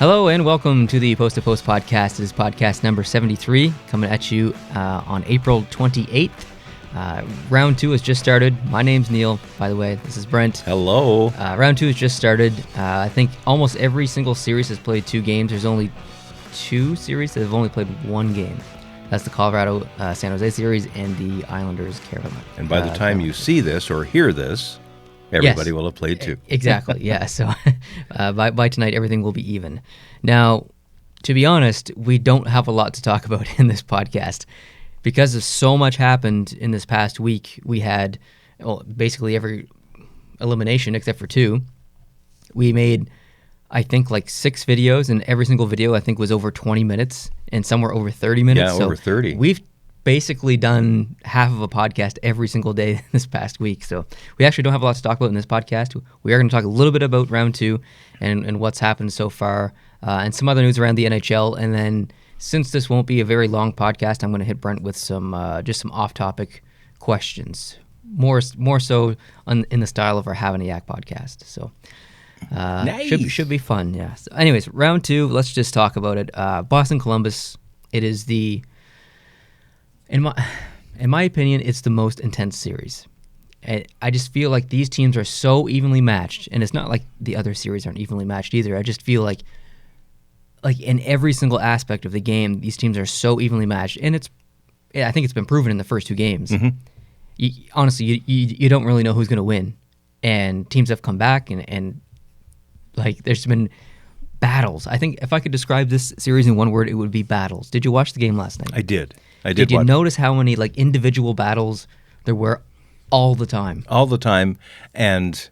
Hello and welcome to the Post to Post podcast. It is podcast number 73, coming at you on April 28th. Round 2 has just started. My name's Neil, by the way. This is Brent. Hello. Round 2 has just started. I think almost every single series has played 2 games. There's only 2 series that have only played 1 game. That's the Colorado San Jose series and the Islanders Carolina. And by the time you see this or hear this, everybody will have played 2. Exactly, yeah. So by tonight, everything will be even. Now, to be honest, we don't have a lot to talk about in this podcast. Because so much happened in this past week, we had basically every elimination except for 2. We made, I think, like 6 videos, and every single video, I think, was over 20 minutes, and some were over 30 minutes. Yeah, over 30. We've basically done half of a podcast every single day this past week. So we actually don't have a lot to talk about in this podcast. We are going to talk a little bit about round 2 and what's happened so far, and some other news around the NHL. And then since this won't be a very long podcast, I'm going to hit Brent with some just some off-topic questions, more so in the style of our Have a Yak podcast. So nice. should be fun. Yeah. So anyways, round 2. Let's just talk about it. Boston Columbus. It is the In my opinion, it's the most intense series. I just feel like these teams are so evenly matched, and it's not like the other series aren't evenly matched either. I just feel like in every single aspect of the game, these teams are so evenly matched, and I think it's been proven in the first 2 games. Mm-hmm. Honestly, you don't really know who's going to win, and teams have come back, and like there's been battles. I think if I could describe this series in one word, it would be battles. Did you watch the game last night? I did. Did you notice how many individual battles there were all the time? All the time, and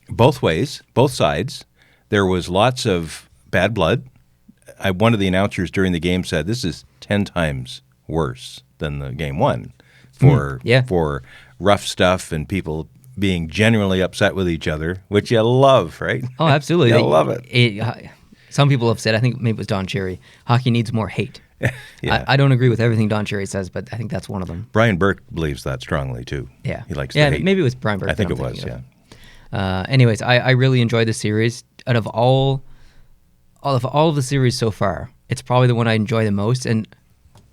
both ways, both sides. There was lots of bad blood. One of the announcers during the game said, this is 10 times worse than the game 1 for rough stuff and people being genuinely upset with each other, which you love, right? Oh, absolutely. You love it. Some people have said, I think maybe it was Don Cherry, hockey needs more hate. Yeah. I don't agree with everything Don Cherry says, but I think that's one of them. Brian Burke believes that strongly, too. Yeah. He likes to hate. Maybe it was Brian Burke. I think it was, yeah. Anyways, I really enjoyed the series. Out of all of the series so far, it's probably the one I enjoy the most. And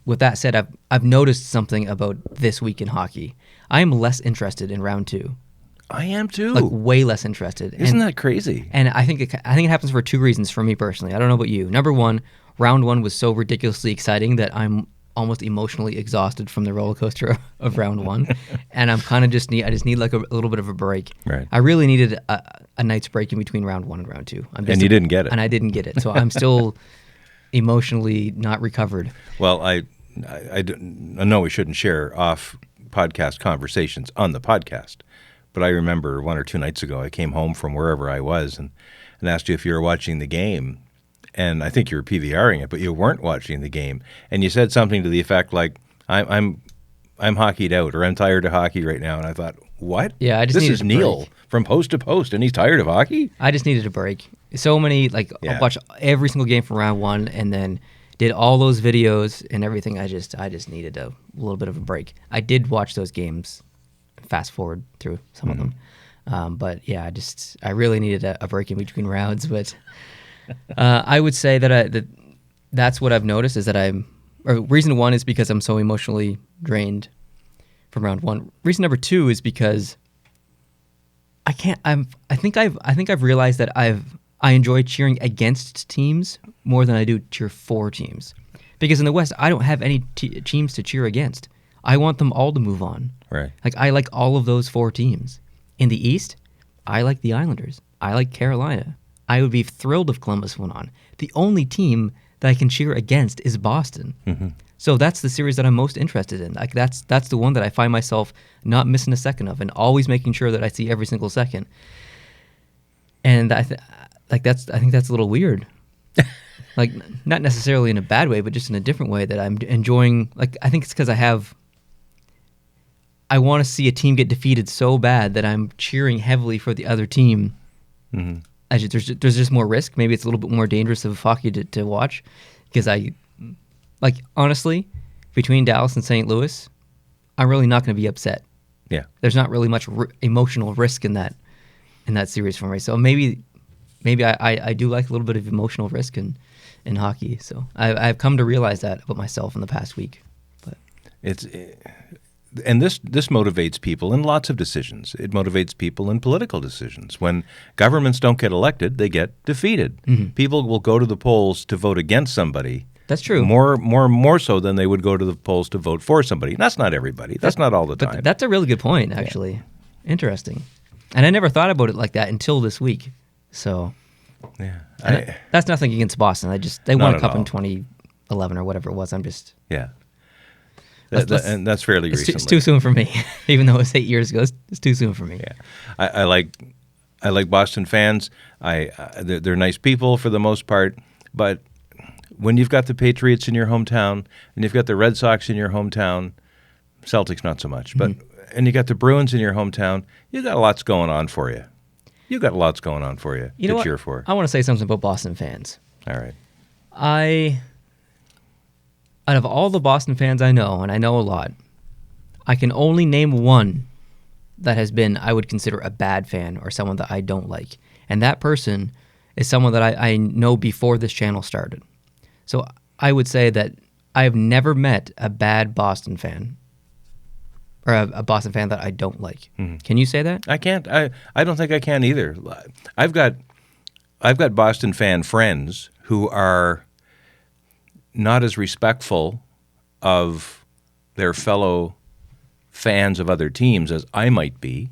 with that said, I've noticed something about this week in hockey. I am less interested in round 2. I am too. Way less interested. Isn't that crazy? And I think it happens for 2 reasons for me personally. I don't know about you. Number 1, round 1 was so ridiculously exciting that I'm almost emotionally exhausted from the roller coaster of round 1, and I'm kind of I just need like a little bit of a break. Right. I really needed a night's break in between round 1 and round 2. And you didn't get it. And I didn't get it, so I'm still emotionally not recovered. Well, I know we shouldn't share off podcast conversations on the podcast, but I remember 1 or 2 nights ago I came home from wherever I was and asked you if you were watching the game. And I think you were PVRing it, but you weren't watching the game. And you said something to the effect like, "I'm hockeyed out," or "I'm tired of hockey right now." And I thought, what? Yeah, this is Neil from Post to Post, and he's tired of hockey? I just needed a break. So many, I watched every single game from round 1, and then did all those videos and everything. I just needed a little bit of a break. I did watch those games, fast forward through some of them, but yeah, I really needed a break in between rounds, but. I would say that that's what I've noticed is that reason 1 is because I'm so emotionally drained from round 1. Reason number 2 is because I think I've realized that I enjoy cheering against teams more than I do cheer for teams, because in the West I don't have any teams to cheer against. I want them all to move on. Right. I like all of those 4 teams. In the East, I like the Islanders. I like Carolina. I would be thrilled if Columbus went on. The only team that I can cheer against is Boston. Mm-hmm. So that's the series that I'm most interested in. That's the one that I find myself not missing a second of, and always making sure that I see every single second. And I think that's a little weird. Not necessarily in a bad way, but just in a different way that I'm enjoying. I think it's because I want to see a team get defeated so bad that I'm cheering heavily for the other team. Mm-hmm. There's just more risk. Maybe it's a little bit more dangerous of hockey to watch, because honestly, between Dallas and St. Louis, I'm really not going to be upset. Yeah, there's not really much emotional risk in that series for me. So maybe maybe I do like a little bit of emotional risk in hockey. So I've come to realize that about myself in the past week. But and this motivates people in lots of decisions. It motivates people in political decisions. When governments don't get elected, they get defeated. Mm-hmm. People will go to the polls to vote against somebody. That's true. More so than they would go to the polls to vote for somebody. And that's not everybody. That's not all the time. But that's a really good point, actually. Yeah. Interesting. And I never thought about it like that until this week. So, yeah, that's nothing against Boston. They won a cup in 2011 or whatever it was. I'm just and that's fairly recently. It's too soon for me, even though it was 8 years ago. It's too soon for me. Yeah, I like Boston fans. They're nice people for the most part, but when you've got the Patriots in your hometown and you've got the Red Sox in your hometown, Celtics not so much, but and you got the Bruins in your hometown, you got lots going on for you. You got lots going on for you to cheer for. I want to say something about Boston fans. All right. Out of all the Boston fans I know, and I know a lot, I can only name one that has been, I would consider a bad fan or someone that I don't like. And that person is someone that I know before this channel started. So I would say that I have never met a bad Boston fan or a Boston fan that I don't like. Mm-hmm. Can you say that? I can't. I don't think I can either. I've got Boston fan friends who are not as respectful of their fellow fans of other teams as I might be.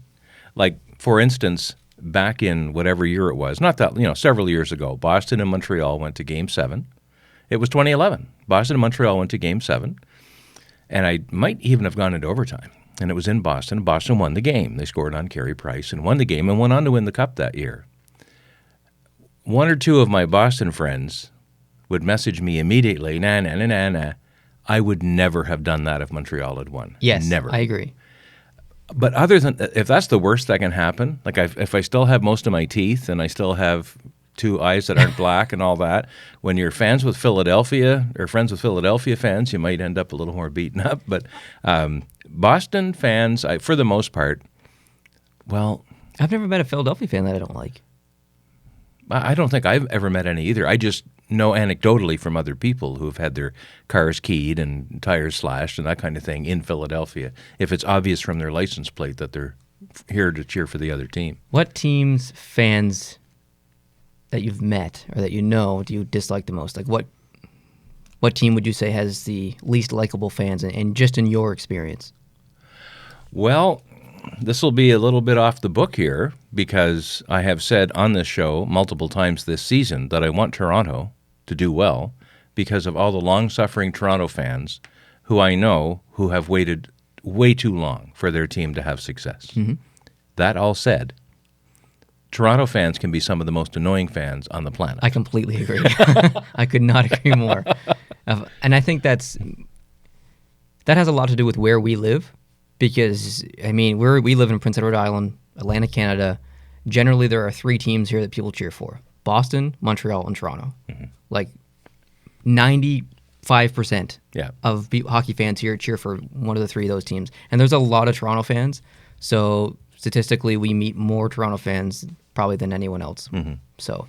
Like, for instance, back in whatever year it was, not that, several years ago, Boston and Montreal went to Game 7. It was 2011. Boston and Montreal went to Game 7, and I might even have gone into overtime. And it was in Boston. Boston won the game. They scored on Carey Price and won the game and went on to win the Cup that year. One or two of my Boston friends would message me immediately, nah. I would never have done that if Montreal had won. Yes, never. I agree. But other than, if that's the worst that can happen, like if I still have most of my teeth and I still have two eyes that aren't black and all that, when you're fans with Philadelphia or friends with Philadelphia fans, you might end up a little more beaten up. But Boston fans, for the most part, well... I've never met a Philadelphia fan that I don't like. I don't think I've ever met any either. I just know anecdotally from other people who have had their cars keyed and tires slashed and that kind of thing in Philadelphia, if it's obvious from their license plate that they're here to cheer for the other team. What team's fans that you've met or that you know do you dislike the most? Like what team would you say has the least likable fans and just in your experience? Well, this will be a little bit off the book here because I have said on this show multiple times this season that I want Toronto to do well because of all the long-suffering Toronto fans who I know who have waited way too long for their team to have success. Mm-hmm. That all said, Toronto fans can be some of the most annoying fans on the planet. I completely agree. I could not agree more. And I think that has a lot to do with where we live because, I mean, we live in Prince Edward Island, Atlantic Canada. Generally, there are three teams here that people cheer for: Boston, Montreal, and Toronto. Mm-hmm. Like 95% of hockey fans here cheer for one of the three of those teams. And there's a lot of Toronto fans, so statistically, we meet more Toronto fans probably than anyone else. Mm-hmm. So,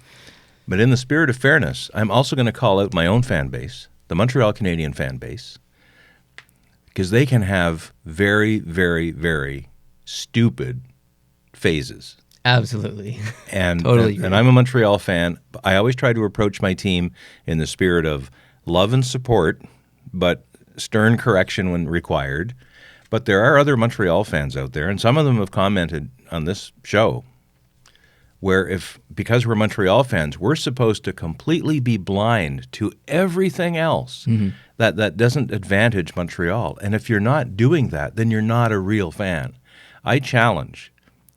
but in the spirit of fairness, I'm also going to call out my own fan base, the Montreal Canadian fan base, because they can have very, very, very stupid phases. Absolutely. And, totally. And I'm a Montreal fan. I always try to approach my team in the spirit of love and support, but stern correction when required. But there are other Montreal fans out there, and some of them have commented on this show, where because we're Montreal fans, we're supposed to completely be blind to everything else that doesn't advantage Montreal. And if you're not doing that, then you're not a real fan. I challenge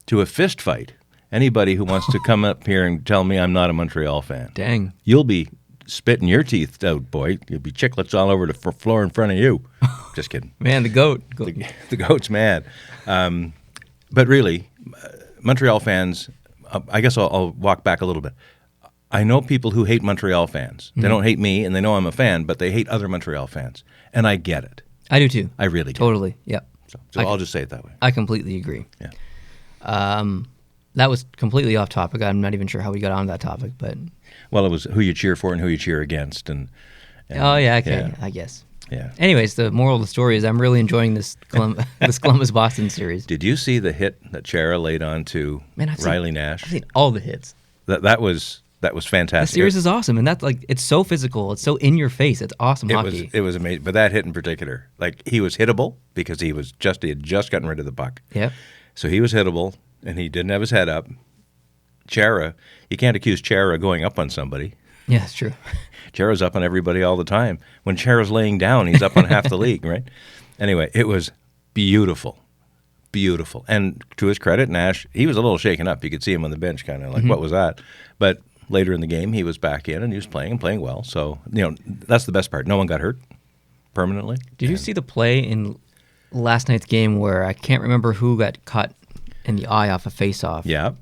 to a fist fight anybody who wants to come up here and tell me I'm not a Montreal fan. Dang. You'll be spitting your teeth out, boy. You'll be chiclets all over the floor in front of you. Just kidding. Man, the goat. The goat's mad. But really, Montreal fans, I guess I'll walk back a little bit. I know people who hate Montreal fans. They don't hate me, and they know I'm a fan, but they hate other Montreal fans. And I get it. I do too. I really do. Totally, yeah. So I'll just say it that way. I completely agree. Yeah. That was completely off topic. I'm not even sure how we got on that topic, but well, it was who you cheer for and who you cheer against, and oh yeah, okay, yeah. I guess. Yeah. Anyways, the moral of the story is I'm really enjoying this this Columbus-Boston series. Did you see the hit that Chara laid on to Riley Nash? I've seen all the hits. That was fantastic. The series is awesome, and that's like it's so physical. It's so in your face. It's awesome hockey. It was amazing. But that hit in particular, like he was hittable because he had just gotten rid of the puck. Yep. So he was hittable, and he didn't have his head up. Chara, you can't accuse Chara going up on somebody. Yeah, that's true. Chara's up on everybody all the time. When Chara's laying down, he's up on half the league, right? Anyway, it was beautiful. Beautiful. And to his credit, Nash, he was a little shaken up. You could see him on the bench kind of like, what was that? But later in the game, he was back in and he was playing well. So, that's the best part. No one got hurt permanently. Did you see the play in last night's game where I can't remember who got cut in the eye off a face-off? Yeah.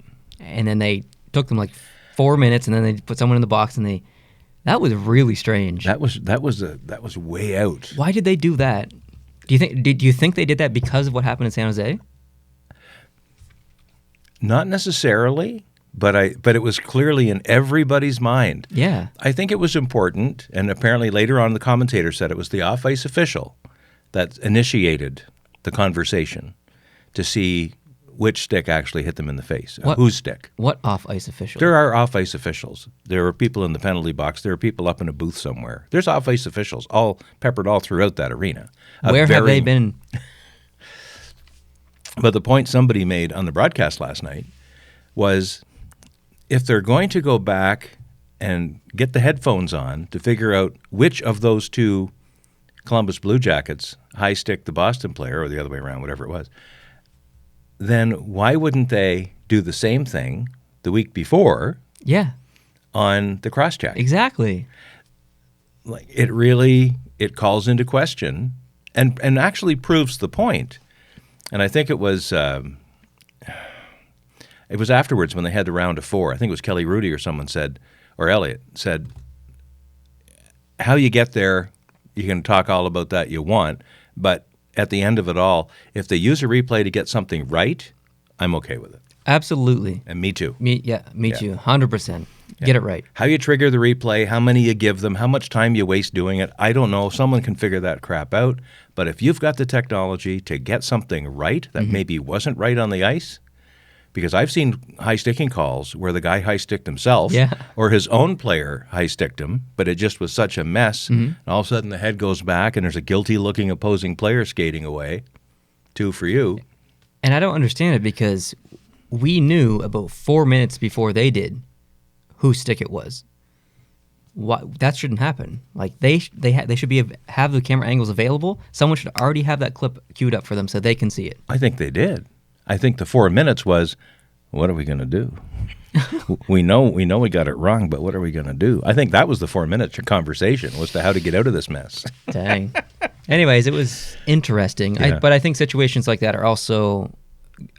And then they took them like 4 minutes and then they put someone in the box and that was really strange. That was way out. Why did they do that? Do you think they did that because of what happened in San Jose? Not necessarily, but it was clearly in everybody's mind. Yeah. I think it was important, and apparently later on the commentator said it was the off-ice official that initiated the conversation to see which stick actually hit them in the face. Whose stick? What off-ice official? There are off-ice officials. There are people in the penalty box. There are people up in a booth somewhere. There's off-ice officials all peppered all throughout that arena. Where have they been? But the point somebody made on the broadcast last night was if they're going to go back and get the headphones on to figure out which of those two Columbus Blue Jackets high-stick the Boston player or the other way around, whatever it was, then why wouldn't they do the same thing the week before? Yeah. On the cross-check. Exactly. Like it calls into question and actually proves the point. And I think it was afterwards when they had the round of four. I think it was Kelly Rudy or someone said, or Elliott said, how you get there, you can talk all about that you want, but at the end of it all, if they use a replay to get something right, I'm okay with it. Absolutely. And me too. Me too. 100%. Get it right. How you trigger the replay, how many you give them, how much time you waste doing it, I don't know. Someone can figure that crap out. But if you've got the technology to get something right that maybe wasn't right on the ice, because I've seen high-sticking calls where the guy high-sticked himself or his own player high-sticked him, but it just was such a mess. And all of a sudden the head goes back and there's a guilty-looking opposing player skating away. 2 for you. And I don't understand it because we knew about 4 minutes before they did whose stick it was. That shouldn't happen. Like they should have the camera angles available. Someone should already have that clip queued up for them so they can see it. I think they did. I think the 4 minutes was, what are we going to do? we know we got it wrong, but what are we going to do? I think that was the 4 minute conversation was to how to get out of this mess. Dang. Anyways, it was interesting. Yeah. But I think situations like that are also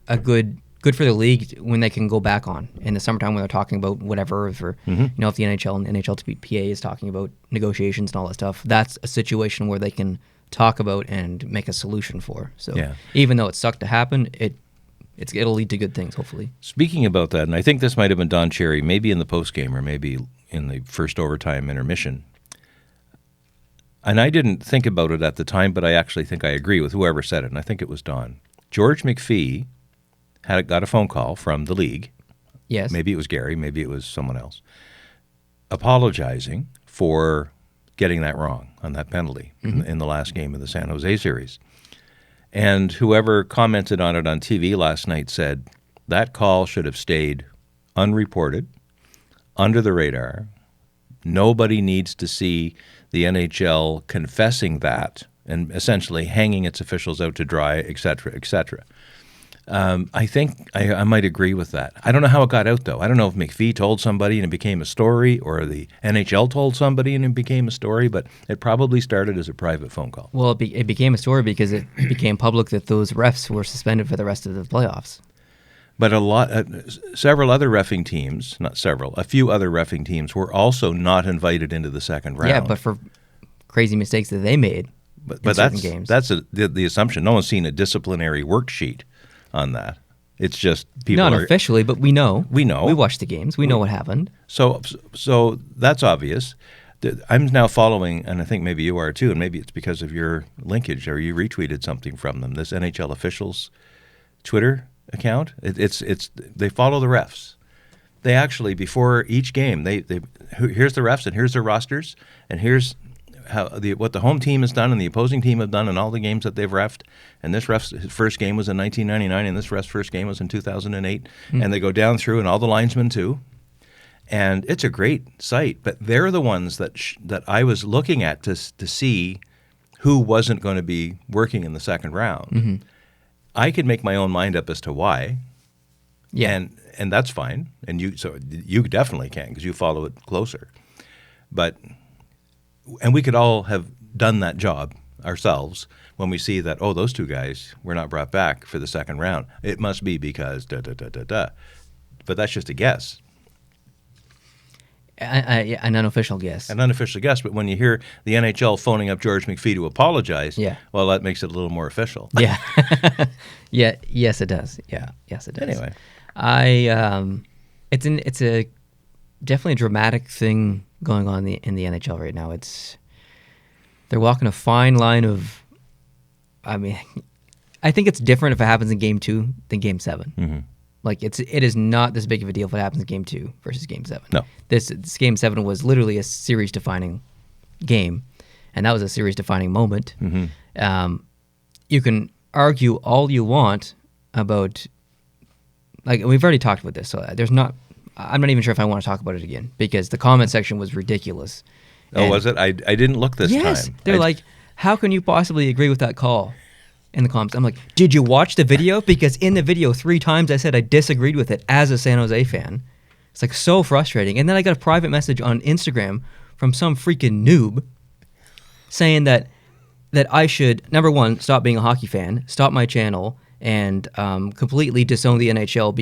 a good for the league when they can go back on in the summertime when they're talking about whatever. If the NHL and NHLPA is talking about negotiations and all that stuff, that's a situation where they can talk about and make a solution for. So even though it sucked to happen, it'll lead to good things, hopefully. Speaking about that, and I think this might have been Don Cherry, maybe in the postgame or maybe in the first overtime intermission. And I didn't think about it at the time, but I actually think I agree with whoever said it, and I think it was Don. George McPhee got a phone call from the league. Yes. Maybe it was Gary, maybe it was someone else, apologizing for getting that wrong on that penalty in the last game of the San Jose series. And whoever commented on it on TV last night said that call should have stayed unreported, under the radar. Nobody needs to see the NHL confessing that and essentially hanging its officials out to dry, et cetera, et cetera. I think I might agree with that. I don't know how it got out, though. I don't know if McPhee told somebody and it became a story or the NHL told somebody and it became a story, but it probably started as a private phone call. Well, it became a story because it became public that those refs were suspended for the rest of the playoffs. But several other reffing teams, not several, a few other reffing teams were also not invited into the second round. Yeah, but for crazy mistakes that they made in certain games. That's the assumption. No one's seen a disciplinary worksheet on that. It's just people not officially, but we know. We know. We watched the games. We know what happened. So that's obvious. I'm now following, and I think maybe you are too, and maybe it's because of your linkage, or you retweeted something from them. This NHL officials Twitter account. It's they follow the refs. They actually, before each game, they here's the refs and here's their rosters and here's what the home team has done and the opposing team have done in all the games that they've refed. And this ref's first game was in 1999, and this ref's first game was in 2008. And they go down through, and all the linesmen too. And it's a great site, but they're the ones that I was looking at to see who wasn't going to be working in the second round. I could make my own mind up as to why. Yeah. And that's fine. And you definitely can, because you follow it closer. And we could all have done that job ourselves when we see that, oh, those two guys were not brought back for the second round. It must be because da-da-da-da-da. But that's just a guess. An unofficial guess. An unofficial guess, but when you hear the NHL phoning up George McPhee to apologize, well, that makes it a little more official. Yeah. Yes, it does. Yeah. Yes, it does. Anyway. It's a definitely a dramatic thing going on in the NHL right now. They're walking a fine line of, I mean, I think it's different if it happens in Game 2 than Game 7. Like it is not this big of a deal if it happens in Game 2 versus Game 7. No, this Game 7 was literally a series-defining game, and that was a series-defining moment. You can argue all you want about, like, we've already talked about this, so I'm not even sure if I want to talk about it again, because the comment section was ridiculous. Oh, was it? I didn't look this time. Yes, they're like, how can you possibly agree with that call? In the comments, I'm like, did you watch the video? Because in the video 3 times I said I disagreed with it as a San Jose fan. It's like so frustrating. And then I got a private message on Instagram from some freaking noob saying that I should, number one, stop being a hockey fan, stop my channel, and completely disown the NHL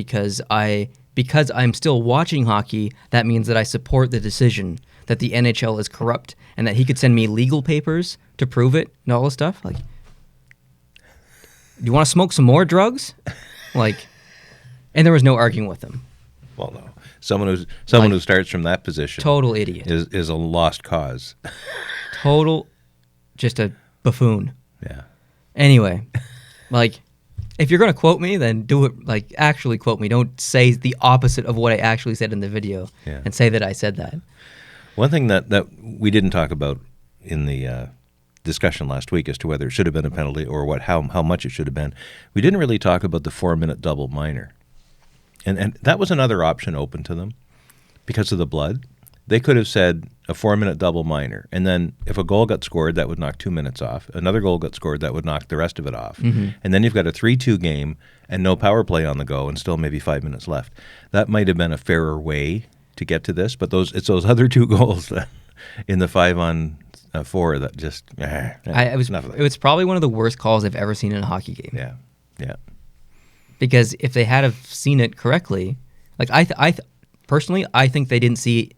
because I'm still watching hockey. That means that I support the decision that the NHL is corrupt, and that he could send me legal papers to prove it and all this stuff. Like, do you want to smoke some more drugs? And there was no arguing with him. Well, no. Someone who starts from that position, total idiot, is a lost cause. Total, just a buffoon. Yeah. Anyway, if you're gonna quote me, then do it. Actually quote me. Don't say the opposite of what I actually said in the video, and say that I said that. One thing that we didn't talk about in the discussion last week as to whether it should have been a penalty or how much it should have been. We didn't really talk about the 4-minute double minor. And that was another option open to them because of the blood. They could have said a 4-minute double minor, and then if a goal got scored, that would knock 2 minutes off. Another goal got scored, that would knock the rest of it off. And then you've got a 3-2 game and no power play on the go and still maybe 5 minutes left. That might have been a fairer way to get to this, but it's those other 2 goals that in the 5-on-4 that just it was probably one of the worst calls I've ever seen in a hockey game. Yeah. Because if they had have seen it correctly, personally, I think they didn't see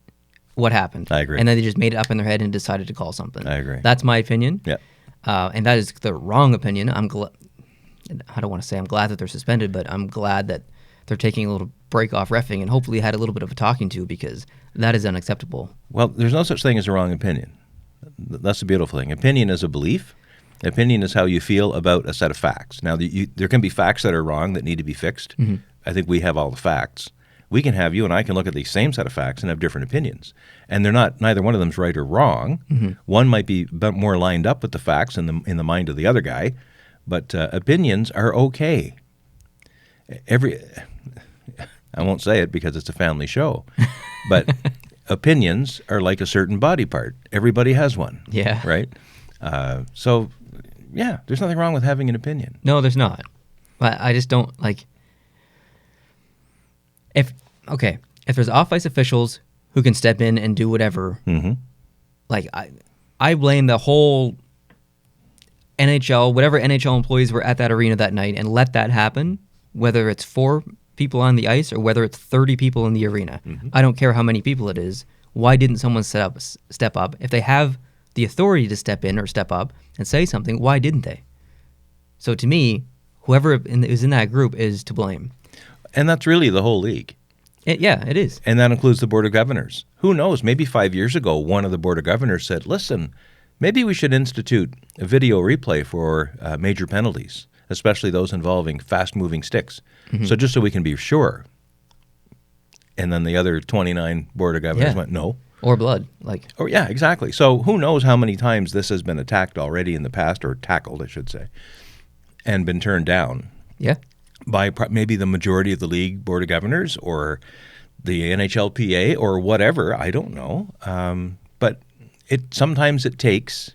what happened. I agree. And then they just made it up in their head and decided to call something. I agree. That's my opinion. Yeah. And that is the wrong opinion. I don't want to say I'm glad that they're suspended, but I'm glad that they're taking a little break off reffing and hopefully had a little bit of a talking to, because that is unacceptable. Well, there's no such thing as a wrong opinion. That's the beautiful thing. Opinion is a belief. Opinion is how you feel about a set of facts. Now, there can be facts that are wrong that need to be fixed. I think we have all the facts. You and I can look at the same set of facts and have different opinions. And neither one of them is right or wrong. One might be more lined up with the facts in the mind of the other guy, but opinions are okay. I won't say it because it's a family show, but opinions are like a certain body part. Everybody has one. Yeah. Right? There's nothing wrong with having an opinion. No, there's not. But I just don't if there's off-ice officials who can step in and do whatever, I blame the whole NHL, whatever NHL employees were at that arena that night, and let that happen, whether it's 4 people on the ice or whether it's 30 people in the arena. I don't care how many people it is. Why didn't someone step up? If they have the authority to step in or step up and say something, why didn't they? So to me, whoever is in that group is to blame. And that's really the whole league. Yeah, it is. And that includes the Board of Governors. Who knows? Maybe 5 years ago, one of the Board of Governors said, listen, maybe we should institute a video replay for major penalties, especially those involving fast-moving sticks. So just so we can be sure. And then the other 29 Board of Governors went, no. Or blood. Oh, yeah, exactly. So who knows how many times this has been attacked already in the past, or tackled, I should say, and been turned down. Yeah. By maybe the majority of the league Board of Governors or the NHLPA or whatever. I don't know. But sometimes it takes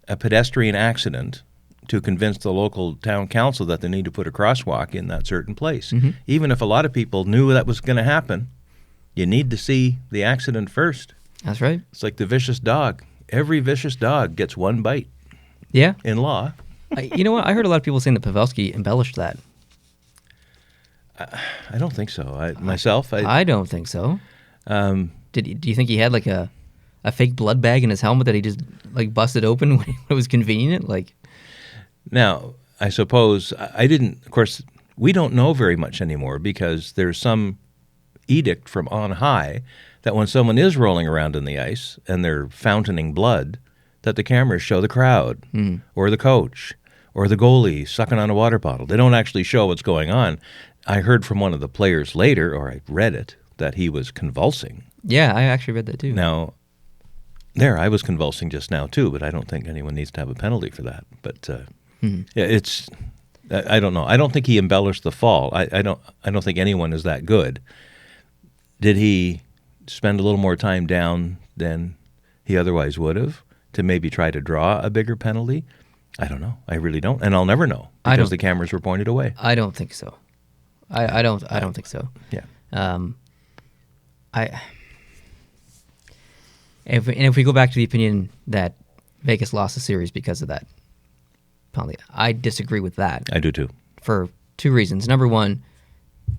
a pedestrian accident to convince the local town council that they need to put a crosswalk in that certain place. Even if a lot of people knew that was going to happen, you need to see the accident first. That's right. It's like the vicious dog. Every vicious dog gets one bite. Yeah. In law. You know what? I heard a lot of people saying that Pavelski embellished that. I don't think so. I don't think so. Do you think he had like a fake blood bag in his helmet that he just like busted open when it was convenient? Now, I suppose I didn't. Of course, we don't know very much anymore because there's some edict from on high that when someone is rolling around in the ice and they're fountaining blood, that the cameras show the crowd or the coach or the goalie sucking on a water bottle. They don't actually show what's going on. I heard from one of the players later, or I read it, that he was convulsing. Yeah, I actually read that too. Now, I was convulsing just now too, but I don't think anyone needs to have a penalty for that. But it's, I don't know. I don't think he embellished the fall. I don't think anyone is that good. Did he spend a little more time down than he otherwise would have to maybe try to draw a bigger penalty? I don't know. I really don't, and I'll never know because the cameras were pointed away. I don't think so. I don't think so. Yeah. If we go back to the opinion that Vegas lost the series because of that penalty, I disagree with that. I do too. For two reasons. Number one,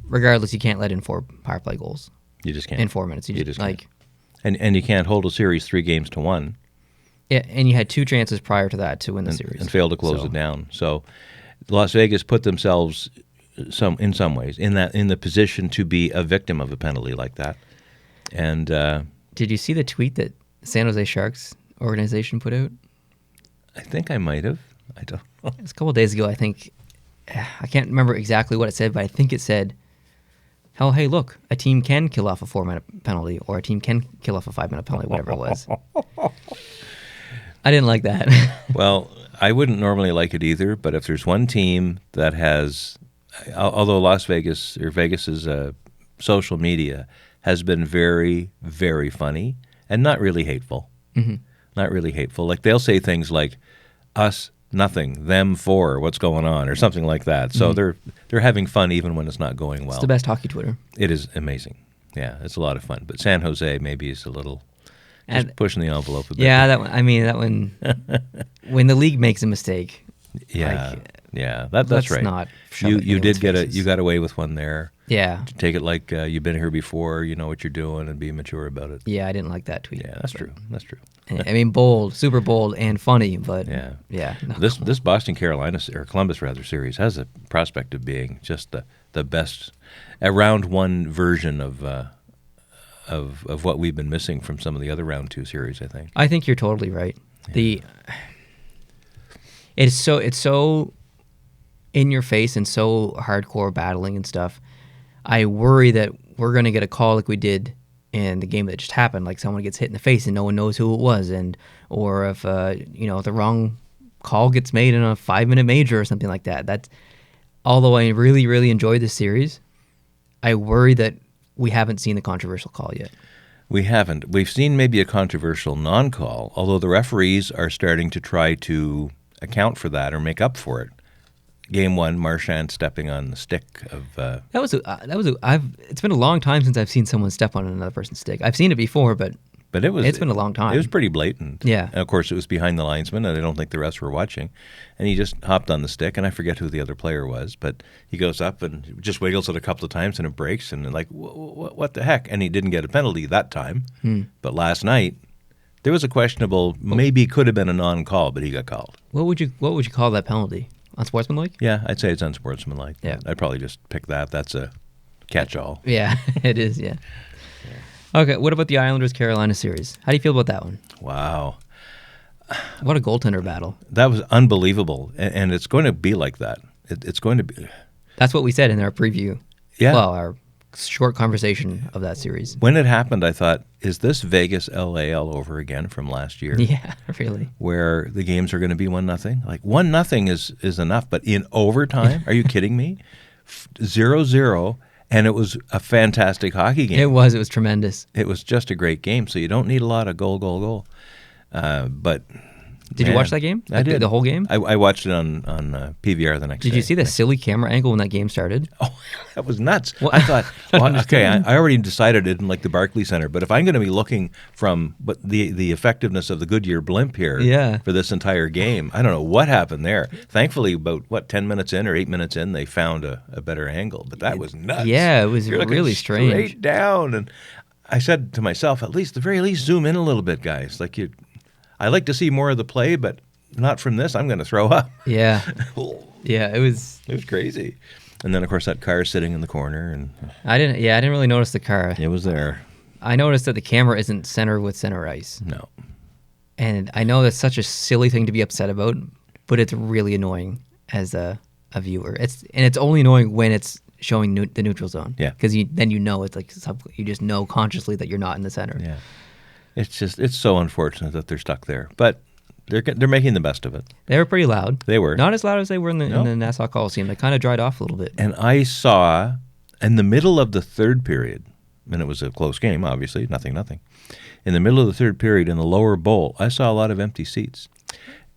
regardless, you can't let in 4 power play goals. You just can't. In 4 minutes. You just can't. And you can't hold a series 3-1. Yeah, and you had 2 chances prior to that to win the series. And failed to close it down. So Las Vegas put themselves in some ways in the position to be a victim of a penalty like that. And did you see the tweet that San Jose Sharks organization put out? I think I might have. I don't know. It was a couple of days ago. I think I can't remember exactly what it said, but I think it said, "Oh, hey, look, a team can kill off a 4-minute penalty, or a team can kill off a 5-minute penalty, whatever it was." I didn't like that. Well, I wouldn't normally like it either, but if there's one team that has, although Las Vegas or Vegas's social media has been very, very funny and not really hateful. Not really hateful. Like they'll say things like, "Us, nothing, them, 4, what's going on," or something like that. So they're having fun even when it's not going well. It's the best hockey Twitter. It is amazing. Yeah, it's a lot of fun. But San Jose maybe is a little just pushing the envelope a bit. Yeah, that one. When the league makes a mistake. Yeah, that's right. Not you got away with one there. Yeah. Take it like you've been here before, you know what you're doing, and be mature about it. Yeah, I didn't like that tweet. Yeah, that's true. That's true. I mean, bold, super bold, and funny, but yeah. No. This Boston Carolina or Columbus series has a prospect of being just the best, a round 1 version of what we've been missing from some of the other round 2 series. I think you're totally right. Yeah. It's so in your face and so hardcore battling and stuff. I worry that we're going to get a call like we did in the game that just happened, like someone gets hit in the face and no one knows who it was, or if the wrong call gets made in a 5-minute major or something like that. That's, although I really, really enjoyed this series, I worry that we haven't seen the controversial call yet. We haven't. We've seen maybe a controversial non-call, although the referees are starting to try to account for that or make up for it. Game 1, Marchand stepping on the stick of. It's been a long time since I've seen someone step on another person's stick. I've seen it before, but it's been a long time. It was pretty blatant. Yeah. And of course, it was behind the linesman, and I don't think the rest were watching. And he just hopped on the stick, and I forget who the other player was, but he goes up and just wiggles it a couple of times, and it breaks, and like, what the heck? And he didn't get a penalty that time. But last night, there was a questionable, maybe could have been a non-call, but he got called. What would you call that penalty? Unsportsmanlike? Yeah, I'd say it's unsportsmanlike. Yeah. I'd probably just pick that. That's a catch-all. Yeah, it is, yeah. Okay, what about the Islanders-Carolina series? How do you feel about that one? Wow. What a goaltender battle. That was unbelievable, and it's going to be like that. It's going to be. That's what we said in our preview. Yeah. Well, our short conversation of that series. When it happened, I thought, is this Vegas LA all over again from last year? Yeah, really. Where the games are going to be 1-0? Like 1-0 is enough, but in overtime, are you kidding me? 0-0, and it was a fantastic hockey game. It was tremendous. It was just a great game, so you don't need a lot of goal. But did you watch that game? I did. The whole game? I watched it on PVR the next day. Did you see the silly camera angle when that game started? Oh, that was nuts. Well, I thought, okay, I already decided I didn't like the Barclays Center, but if I'm going to be looking from the effectiveness of the Goodyear blimp here for this entire game, I don't know what happened there. Thankfully, about 10 minutes in or 8 minutes in, they found a better angle, but that was nuts. Yeah, it was really strange. Straight down, and I said to myself, at the very least, zoom in a little bit, guys. I like to see more of the play, but not from this. I'm going to throw up. Yeah. Yeah, it was crazy. And then, of course, that car sitting in the corner. And I didn't really notice the car. It was there. I noticed that the camera isn't center with center ice. No. And I know that's such a silly thing to be upset about, but it's really annoying as a viewer. It's only annoying when it's showing the neutral zone. Yeah. Because then you know it's like you just know consciously that you're not in the center. Yeah. It's so unfortunate that they're stuck there, but they're making the best of it. They were pretty loud. They were not as loud as they were in the Nassau Coliseum. They kind of dried off a little bit. And I saw in the middle of the third period, and it was a close game, obviously, 0-0. In the middle of the third period, in the lower bowl, I saw a lot of empty seats.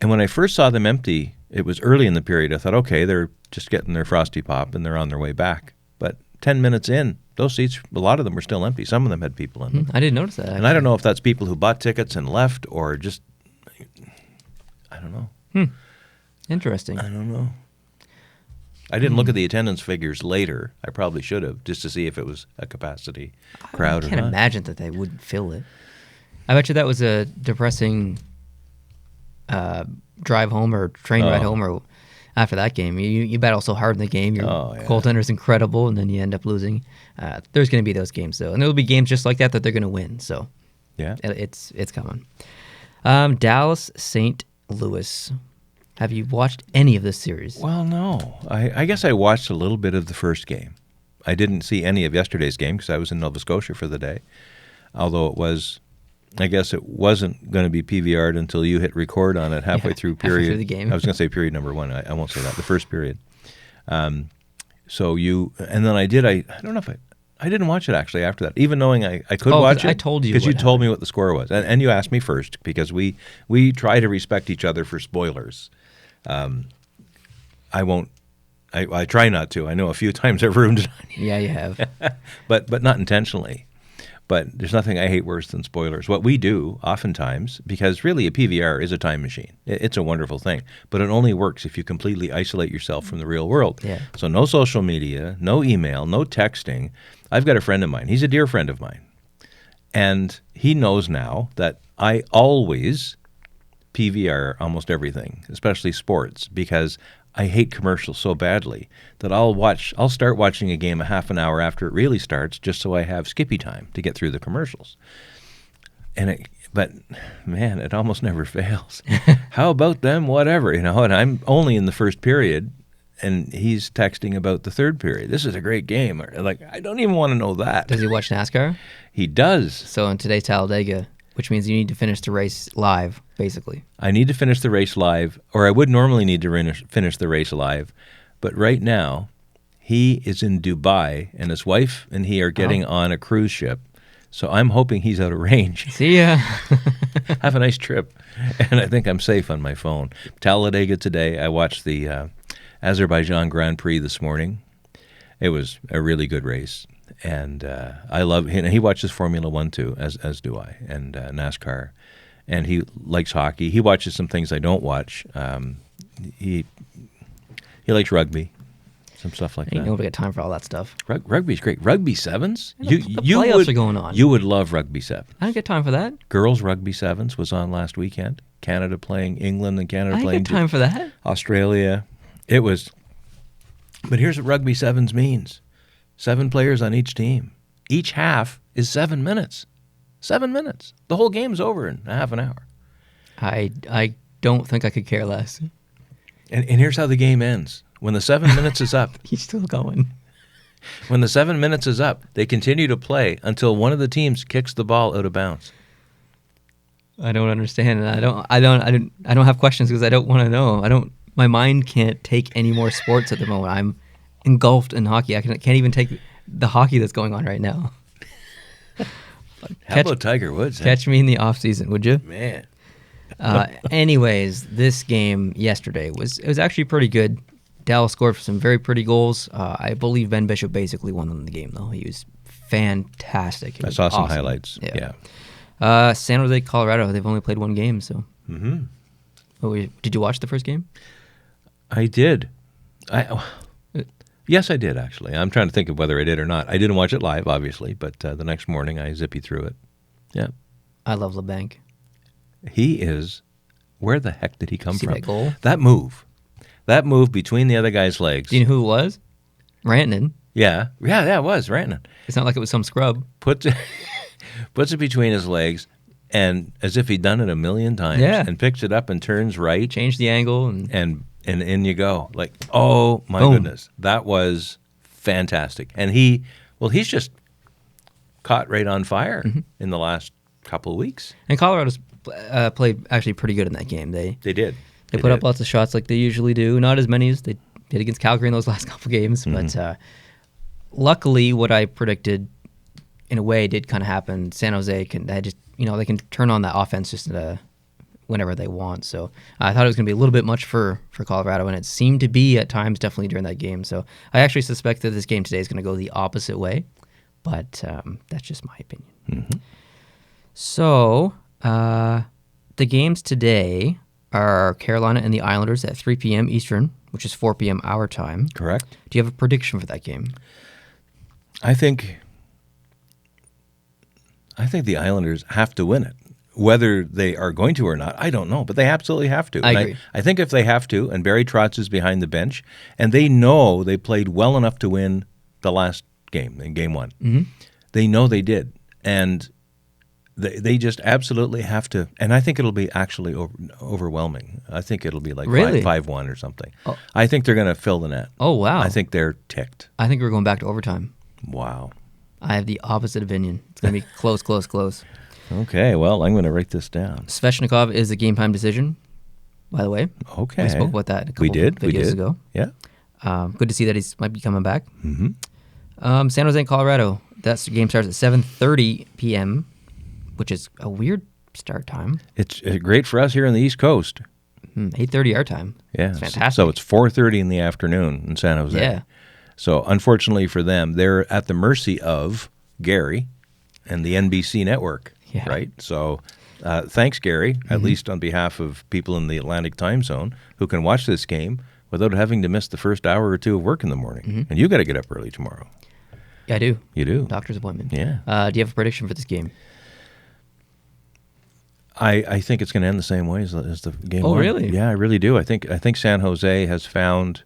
And when I first saw them empty, it was early in the period. I thought, okay, they're just getting their Frosty Pop and they're on their way back. But 10 minutes in, those seats, a lot of them were still empty. Some of them had people in them. I didn't notice that. And I don't know if that's people who bought tickets and left or just, I don't know. Interesting. I don't know. I didn't look at the attendance figures later. I probably should have, just to see if it was a capacity crowd or not. I can't imagine that they wouldn't fill it. I bet you that was a depressing drive home or train ride home or after that game. You battle so hard in the game. Your goaltender's incredible, and then you end up losing. There's going to be those games, though. And there will be games just like that they're going to win. So yeah, it's coming. Dallas, St. Louis. Have you watched any of this series? Well, no. I guess I watched a little bit of the first game. I didn't see any of yesterday's game because I was in Nova Scotia for the day, although I guess it wasn't going to be PVR'd until you hit record on it halfway through period. Halfway through the game. I was going to say period number one. I won't say that. The first period. And then I don't know if I didn't watch it actually after that, even knowing I could watch it. I told you. Because you told me what the score was. And you asked me first because we try to respect each other for spoilers. I won't. I try not to. I know a few times I've ruined it on you. Yeah, you have. but not intentionally. But there's nothing I hate worse than spoilers. What we do oftentimes, because really a PVR is a time machine. It's a wonderful thing. But it only works if you completely isolate yourself from the real world. Yeah. So no social media, no email, no texting. I've got a friend of mine. He's a dear friend of mine. And he knows now that I always PVR almost everything, especially sports, because I hate commercials so badly that I'll start watching a game a half an hour after it really starts just so I have skippy time to get through the commercials. But man, it almost never fails. How about them? Whatever, and I'm only in the first period and he's texting about the third period. This is a great game. Like, I don't even want to know that. Does he watch NASCAR? He does. So in today's Talladega, which means you need to finish the race live, basically. I need to finish the race live, or I would normally need to finish the race live. But right now, he is in Dubai, and his wife and he are getting on a cruise ship. So I'm hoping he's out of range. See ya. Have a nice trip. And I think I'm safe on my phone. Talladega today, I watched the Azerbaijan Grand Prix this morning. It was a really good race. And I love him. He watches Formula One too, as do I, and NASCAR. And he likes hockey. He watches some things I don't watch. He likes rugby, some stuff like that. Ain't nobody got time for all that stuff. Rugby's great. Rugby sevens. The playoffs are going on. You would love rugby sevens. I don't get time for that. Girls rugby sevens was on last weekend. Canada playing England and Canada playing. I get time for that. Australia. It was. But here's what rugby sevens means. 7 players on each team. Each half is 7 minutes. 7 minutes. The whole game's over in a half an hour. I don't think I could care less. And here's how the game ends. When the 7 minutes is up, He's still going. when the 7 minutes is up, they continue to play until one of the teams kicks the ball out of bounds. I don't understand, and I don't have questions because I don't want to know. My mind can't take any more sports at the moment. I'm engulfed in hockey. I can't even take the hockey that's going on right now. How about Tiger Woods? Catch me in the off season, would you? Man. Anyways, this game yesterday was actually pretty good. Dallas scored for some very pretty goals. I believe Ben Bishop basically won them the game, though. He was fantastic. I saw some highlights. Yeah. San Jose, Colorado. They've only played one game, so. Mm-hmm. Did you watch the first game? I did. Yes, I did, actually. I'm trying to think of whether I did or not. I didn't watch it live, obviously, but the next morning I zippy through it. Yeah. I love LeBanc. He is. Where the heck did he come from? That goal? That move between the other guy's legs. Do you know who it was? Rantanen. Yeah, it was Rantanen. It's not like it was some scrub. Puts it between his legs, and as if he'd done it a million times, and picks it up and turns right. Change the angle. And in you go. Like, oh, my goodness. That was fantastic. And he's just caught right on fire in the last couple of weeks. And Colorado's played actually pretty good in that game. They did. They put up lots of shots like they usually do. Not as many as they did against Calgary in those last couple games. But luckily, what I predicted, in a way, did kind of happen. San Jose they can turn on that offense just whenever they want. So I thought it was going to be a little bit much for Colorado, and it seemed to be at times definitely during that game. So I actually suspect that this game today is going to go the opposite way, but that's just my opinion. Mm-hmm. So the games today are Carolina and the Islanders at 3 p.m. Eastern, which is 4 p.m. our time. Correct. Do you have a prediction for that game? I think the Islanders have to win it. Whether they are going to or not, I don't know, but they absolutely have to. I agree. I think if they have to, and Barry Trotz is behind the bench, and they know they played well enough to win the last game, in game one. Mm-hmm. They know they did, and they just absolutely have to. And I think it'll be actually overwhelming. I think it'll be like really? 5-1 or something. Oh. I think they're going to fill the net. Oh, wow. I think they're ticked. I think we're going back to overtime. Wow. I have the opposite opinion. It's going to be close. Okay, well, I'm going to write this down. Sveshnikov is a game-time decision, by the way. Okay. We spoke about that a couple videos ago. Yeah. Good to see that he might be coming back. Mm-hmm. San Jose and Colorado. That game starts at 7:30 p.m., which is a weird start time. It's great for us here on the East Coast. 8:30 our time. Yeah. It's fantastic. So it's 4:30 in the afternoon in San Jose. Yeah. So unfortunately for them, they're at the mercy of Gary and the NBC network. Yeah. Right? So thanks, Gary, at least on behalf of people in the Atlantic time zone who can watch this game without having to miss the first hour or two of work in the morning. Mm-hmm. And you got to get up early tomorrow. Yeah, I do. You do? Doctor's appointment. Yeah. Do you have a prediction for this game? I think it's going to end the same way as the game. Oh, won. really? Yeah, I really do. I think San Jose has found.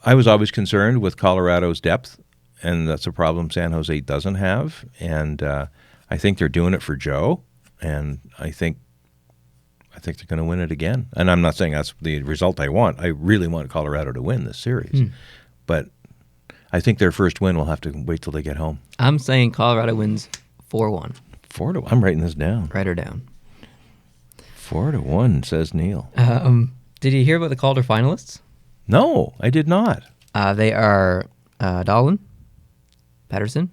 I was always concerned with Colorado's depth, and that's a problem San Jose doesn't have. And I think they're doing it for Joe, and I think they're going to win it again. And I'm not saying that's the result I want. I really want Colorado to win this series, but I think their first win will have to wait till they get home. I'm saying Colorado wins 4-1. 4-1. I'm writing this down. Write her down. 4-1, says Neil. Did you hear about the Calder finalists? No, I did not. They are Dahlin, Patterson,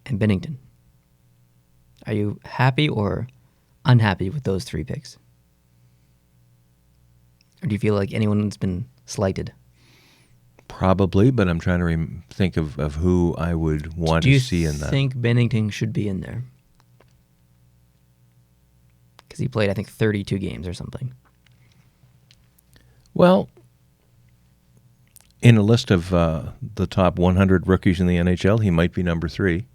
and Bennington. Are you happy or unhappy with those 3 picks? Or do you feel like anyone's been slighted? Probably, but I'm trying to think of who I would want to see in that. Do you think Bennington should be in there? Because he played, I think, 32 games or something. Well, in a list of the top 100 rookies in the NHL, he might be number 3.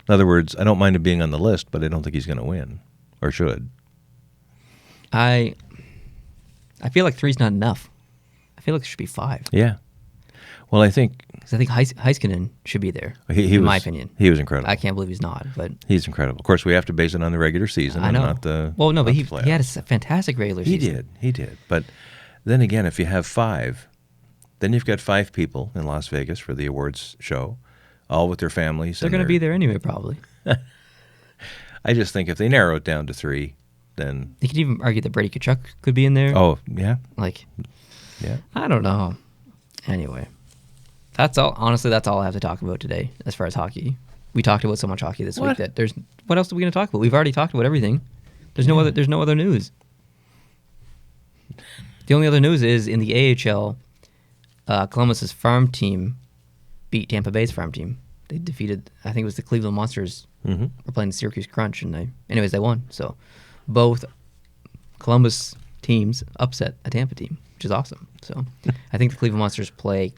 In other words, I don't mind him being on the list, but I don't think he's going to win, or should. I feel like 3's not enough. I feel like it should be 5. Yeah. Well, I think Heiskanen should be there, my opinion. He was incredible. I can't believe he's not, but he's incredible. Of course, we have to base it on the regular season. I know. And not the well, no, not but the he playoffs. had a fantastic regular season. He did. But then again, if you have 5, then you've got 5 people in Las Vegas for the awards show, all with their families. They're going to be there anyway, probably. I just think if they narrow it down to 3, then you could even argue that Brady Tkachuk could be in there. Oh, yeah. Yeah. I don't know. Anyway, that's all. Honestly, that's all I have to talk about today as far as hockey. We talked about so much hockey this week that there's what else are we going to talk about? We've already talked about everything. There's no other news. The only other news is in the AHL, Columbus's farm team beat Tampa Bay's farm team. They defeated, I think it was the Cleveland Monsters. Mm-hmm. Were playing the Syracuse Crunch, and they won. So both Columbus teams upset a Tampa team, which is awesome. So I think the Cleveland Monsters play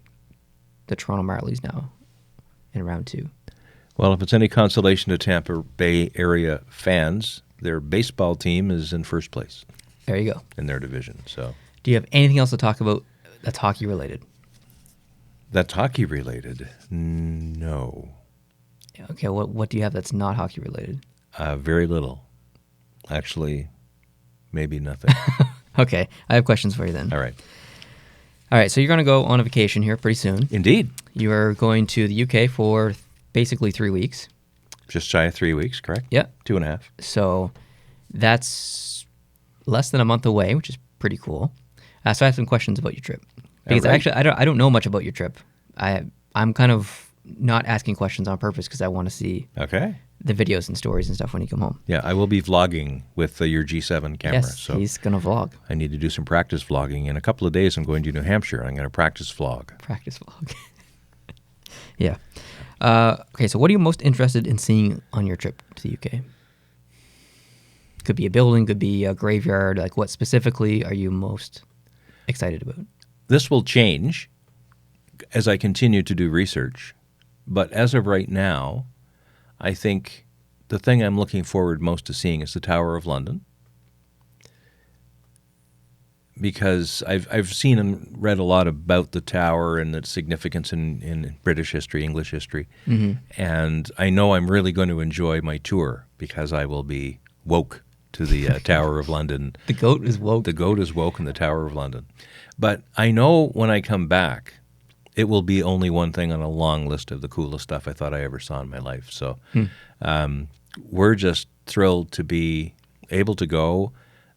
the Toronto Marlies now in round 2. Well, if it's any consolation to Tampa Bay area fans, their baseball team is in first place. There you go. In their division. So, do you have anything else to talk about that's hockey related? That's hockey related? No. Okay, what do you have that's not hockey related? Very little. Actually, maybe nothing. Okay, I have questions for you then. All right. All right, so you're going to go on a vacation here pretty soon. Indeed. You are going to the UK for basically 3 weeks. Just shy of 3 weeks, correct? Yeah. 2.5. So that's less than a month away, which is pretty cool. So I have some questions about your trip. Because actually, I don't know much about your trip. I'm kind of not asking questions on purpose because I want to see the videos and stories and stuff when you come home. Yeah, I will be vlogging with your G7 camera. Yes, so he's going to vlog. I need to do some practice vlogging. In a couple of days, I'm going to New Hampshire. I'm going to practice vlog. Practice vlog. Yeah. Okay, so what are you most interested in seeing on your trip to the UK? Could be a building, could be a graveyard. Like, what specifically are you most excited about? This will change as I continue to do research. But as of right now, I think the thing I'm looking forward most to seeing is the Tower of London, because I've seen and read a lot about the Tower and its significance in British history, English history, and I know I'm really going to enjoy my tour because I will be woke to the Tower of London. The goat is woke. The goat is woke in the Tower of London. But I know when I come back, it will be only one thing on a long list of the coolest stuff I thought I ever saw in my life. So we're just thrilled to be able to go.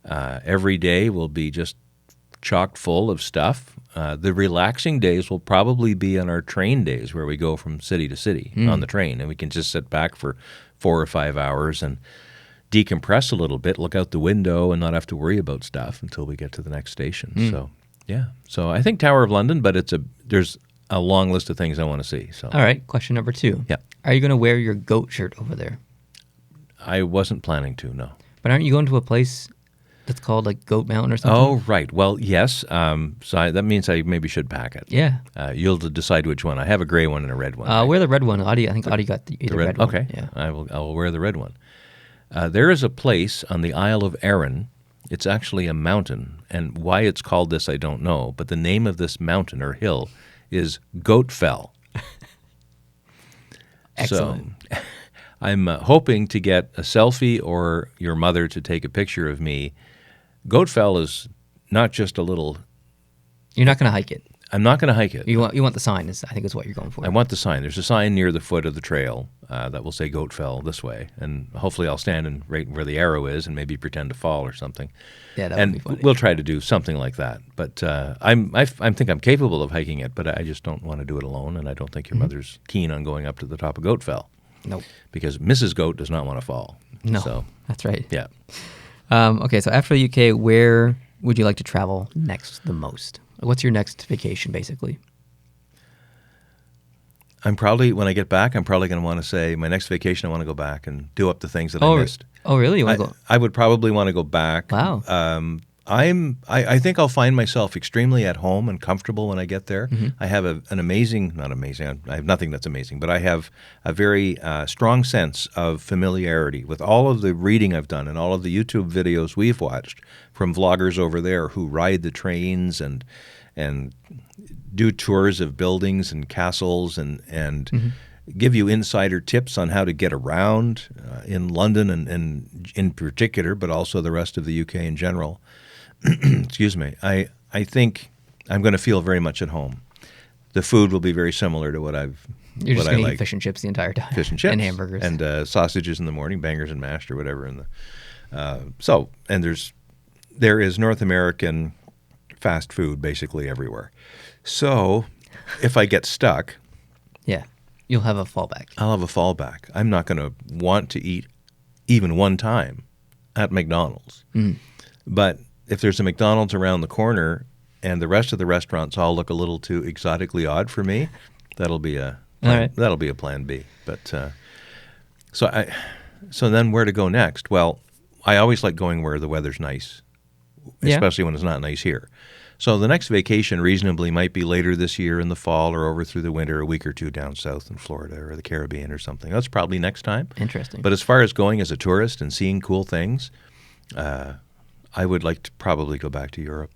Every day will be just chock full of stuff. The relaxing days will probably be on our train days where we go from city to city on the train, and we can just sit back for 4 or 5 hours and decompress a little bit, look out the window, and not have to worry about stuff until we get to the next station. So, yeah. So I think Tower of London, but there's a long list of things I want to see. So, all right, question number 2. Yeah. Are you going to wear your goat shirt over there? I wasn't planning to, no. But aren't you going to a place that's called like Goat Mountain or something? Oh, right. Well, yes. So that means I maybe should pack it. Yeah. You'll decide which one. I have a gray one and a red one. Right? Wear the red one. I think Audie got the red one. Okay. Yeah. I will wear the red one. There is a place on the Isle of Arran. It's actually a mountain, and why it's called this I don't know, but the name of this mountain or hill is Goat Fell. Excellent. So I'm hoping to get a selfie or your mother to take a picture of me. Goat Fell is not just a little... You're not going to hike it. I'm not going to hike it. You want the sign, I think is what you're going for. I want the sign. There's a sign near the foot of the trail that will say Goat Fell this way, and hopefully I'll stand right where the arrow is and maybe pretend to fall or something. Yeah, that would be funny. We'll try to do something like that. But I think I'm capable of hiking it, but I just don't want to do it alone, and I don't think your mother's keen on going up to the top of Goat Fell. Nope. Because Mrs. Goat does not want to fall. No, so, that's right. Yeah. Okay, so after the UK, where would you like to travel next the most? What's your next vacation, basically? When I get back, I'm probably going to want to say, my next vacation, I want to go back and do up the things that I missed. Oh, really? You want to go? I would probably want to go back. Wow. I think I'll find myself extremely at home and comfortable when I get there. I have not amazing, I have nothing that's amazing, but I have a very strong sense of familiarity with all of the reading I've done and all of the YouTube videos we've watched from vloggers over there who ride the trains and do tours of buildings and castles and give you insider tips on how to get around in London and in particular, but also the rest of the UK in general. Excuse me. I think I'm going to feel very much at home. The food will be very similar to what I've. You're just going to eat fish and chips the entire time. Fish and chips and hamburgers and sausages in the morning, bangers and mashed or whatever. And there is North American fast food basically everywhere. So if I get stuck, yeah, you'll have a fallback. I'll have a fallback. I'm not going to want to eat even one time at McDonald's. But if there's a McDonald's around the corner and the rest of the restaurants all look a little too exotically odd for me, that'll be a plan B. But so then where to go next? Well, I always like going where the weather's nice, especially when it's not nice here. So the next vacation reasonably might be later this year in the fall or over through the winter, a week or two down south in Florida or the Caribbean or something. That's probably next time. Interesting. But as far as going as a tourist and seeing cool things, I would like to probably go back to Europe.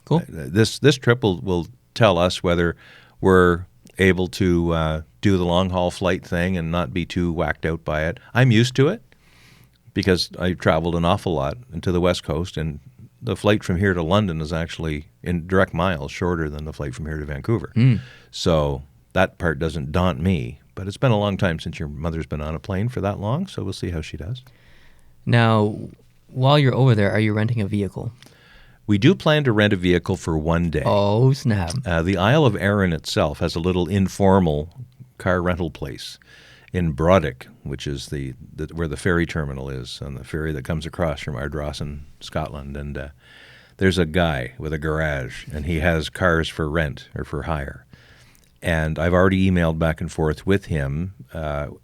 Cool. This trip will tell us whether we're able to do the long-haul flight thing and not be too whacked out by it. I'm used to it because I traveled an awful lot into the West Coast, and the flight from here to London is actually, in direct miles, shorter than the flight from here to Vancouver. So that part doesn't daunt me. But it's been a long time since your mother's been on a plane for that long, so we'll see how she does. Now, while you're over there, are you renting a vehicle? We do plan to rent a vehicle for one day. Oh, snap. The Isle of Arran itself has a little informal car rental place in Brodick, which is where the ferry terminal is, on the ferry that comes across from Ardross, Scotland. And there's a guy with a garage, and he has cars for rent or for hire. And I've already emailed back and forth with him.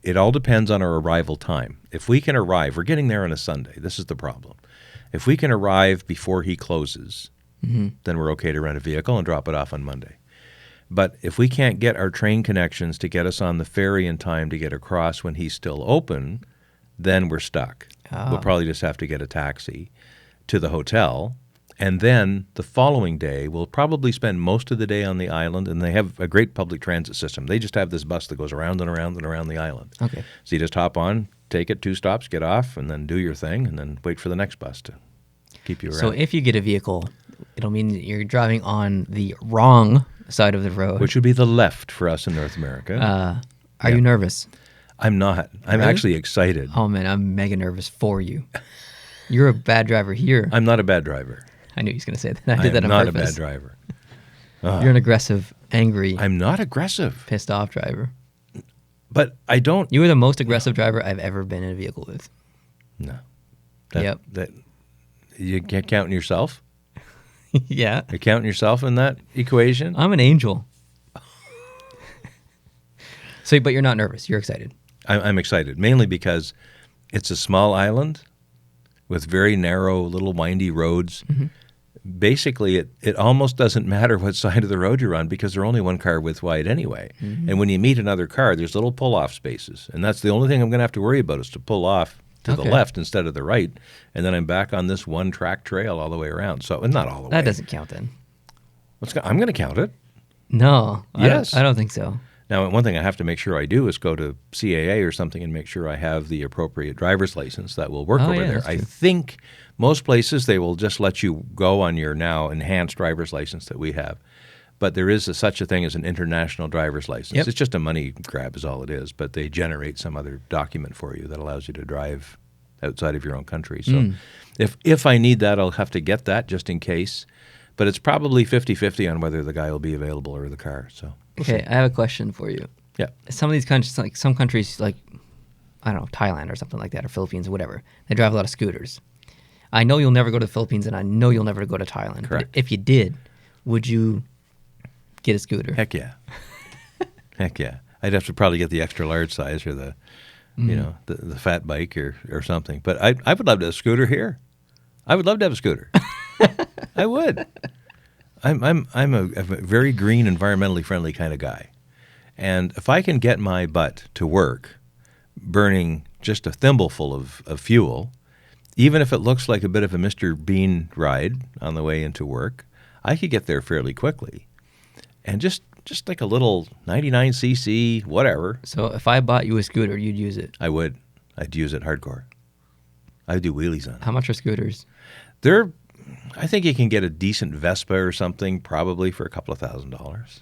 It all depends on our arrival time. If we can arrive, we're getting there on a Sunday. This is the problem. If we can arrive before he closes, then we're okay to rent a vehicle and drop it off on Monday. But if we can't get our train connections to get us on the ferry in time to get across when he's still open, then we're stuck. We'll probably just have to get a taxi to the hotel. And then the following day, we'll probably spend most of the day on the island, and they have a great public transit system. They just have this bus that goes around and around and around the island. Okay. So you just hop on, take it 2 stops, get off, and then do your thing, and then wait for the next bus to keep you around. So if you get a vehicle, it'll mean that you're driving on the wrong side of the road. Which would be the left for us in North America. Are you nervous? I'm not. I'm actually excited. Oh, man, I'm mega nervous for you. You're a bad driver here. I'm not a bad driver. I knew he was going to say that. I did that on purpose. I'm not a bad driver. You're an aggressive, angry. I'm not aggressive. Pissed off driver. But I don't. You were the most aggressive driver I've ever been in a vehicle with. No. Yep. You can't count yourself? Yeah. You're counting yourself in that equation? I'm an angel. But you're not nervous. You're excited. I'm excited, mainly because it's a small island with very narrow, little windy roads. Basically, it almost doesn't matter what side of the road you're on because they're only one car width wide anyway. And when you meet another car, there's little pull-off spaces. And that's the only thing I'm going to have to worry about is to pull off to the left instead of the right. And then I'm back on this one track trail all the way around. So not all the way. That doesn't count then. I'm going to count it. No. Yes. I don't think so. Now, one thing I have to make sure I do is go to CAA or something and make sure I have the appropriate driver's license that will work over there. I think most places they will just let you go on your now enhanced driver's license that we have. But there is such a thing as an international driver's license. Yep. It's just a money grab is all it is, but they generate some other document for you that allows you to drive outside of your own country. So if I need that, I'll have to get that just in case. But it's probably 50-50 on whether the guy will be available or the car. So okay, I have a question for you. Yeah. Some of these countries, like some countries, like, I don't know, Thailand or something like that, or Philippines or whatever, they drive a lot of scooters. I know you'll never go to the Philippines, and I know you'll never go to Thailand. Correct. But if you did, would you get a scooter? Heck yeah. Heck yeah. I'd have to probably get the extra large size or the, the fat bike or something. But I would love to have a scooter here. I would love to have a scooter. I would. I'm a very green, environmentally friendly kind of guy. And if I can get my butt to work burning just a thimbleful of fuel, even if it looks like a bit of a Mr. Bean ride on the way into work, I could get there fairly quickly. and just like a little 99cc, whatever. So if I bought you a scooter, you'd use it? I would. I'd use it hardcore. I'd do wheelies on it. How much are scooters? I think you can get a decent Vespa or something probably for a couple of $1,000s.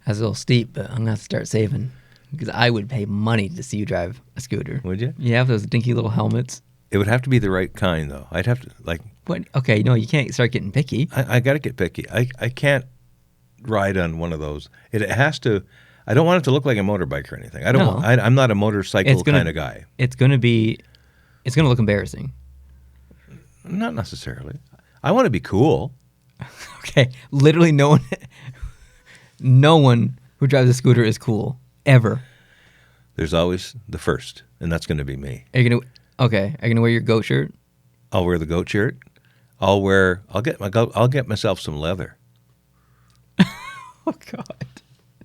That's a little steep, but I'm going to have to start saving because I would pay money to see you drive a scooter. Would you? Yeah, with those dinky little helmets. It would have to be the right kind, though. I'd have to, like... What? Okay, no, you can't start getting picky. I got to get picky. I can't ride on one of those. It has to... I don't want it to look like a motorbike or anything. I'm not a motorcycle kind of guy. It's going to look embarrassing. Not necessarily. I want to be cool. Okay, literally no one who drives a scooter is cool ever. There's always the first, and that's going to be me. Are you gonna wear your goat shirt? I'll wear the goat shirt. I'll get myself some leather. Oh God.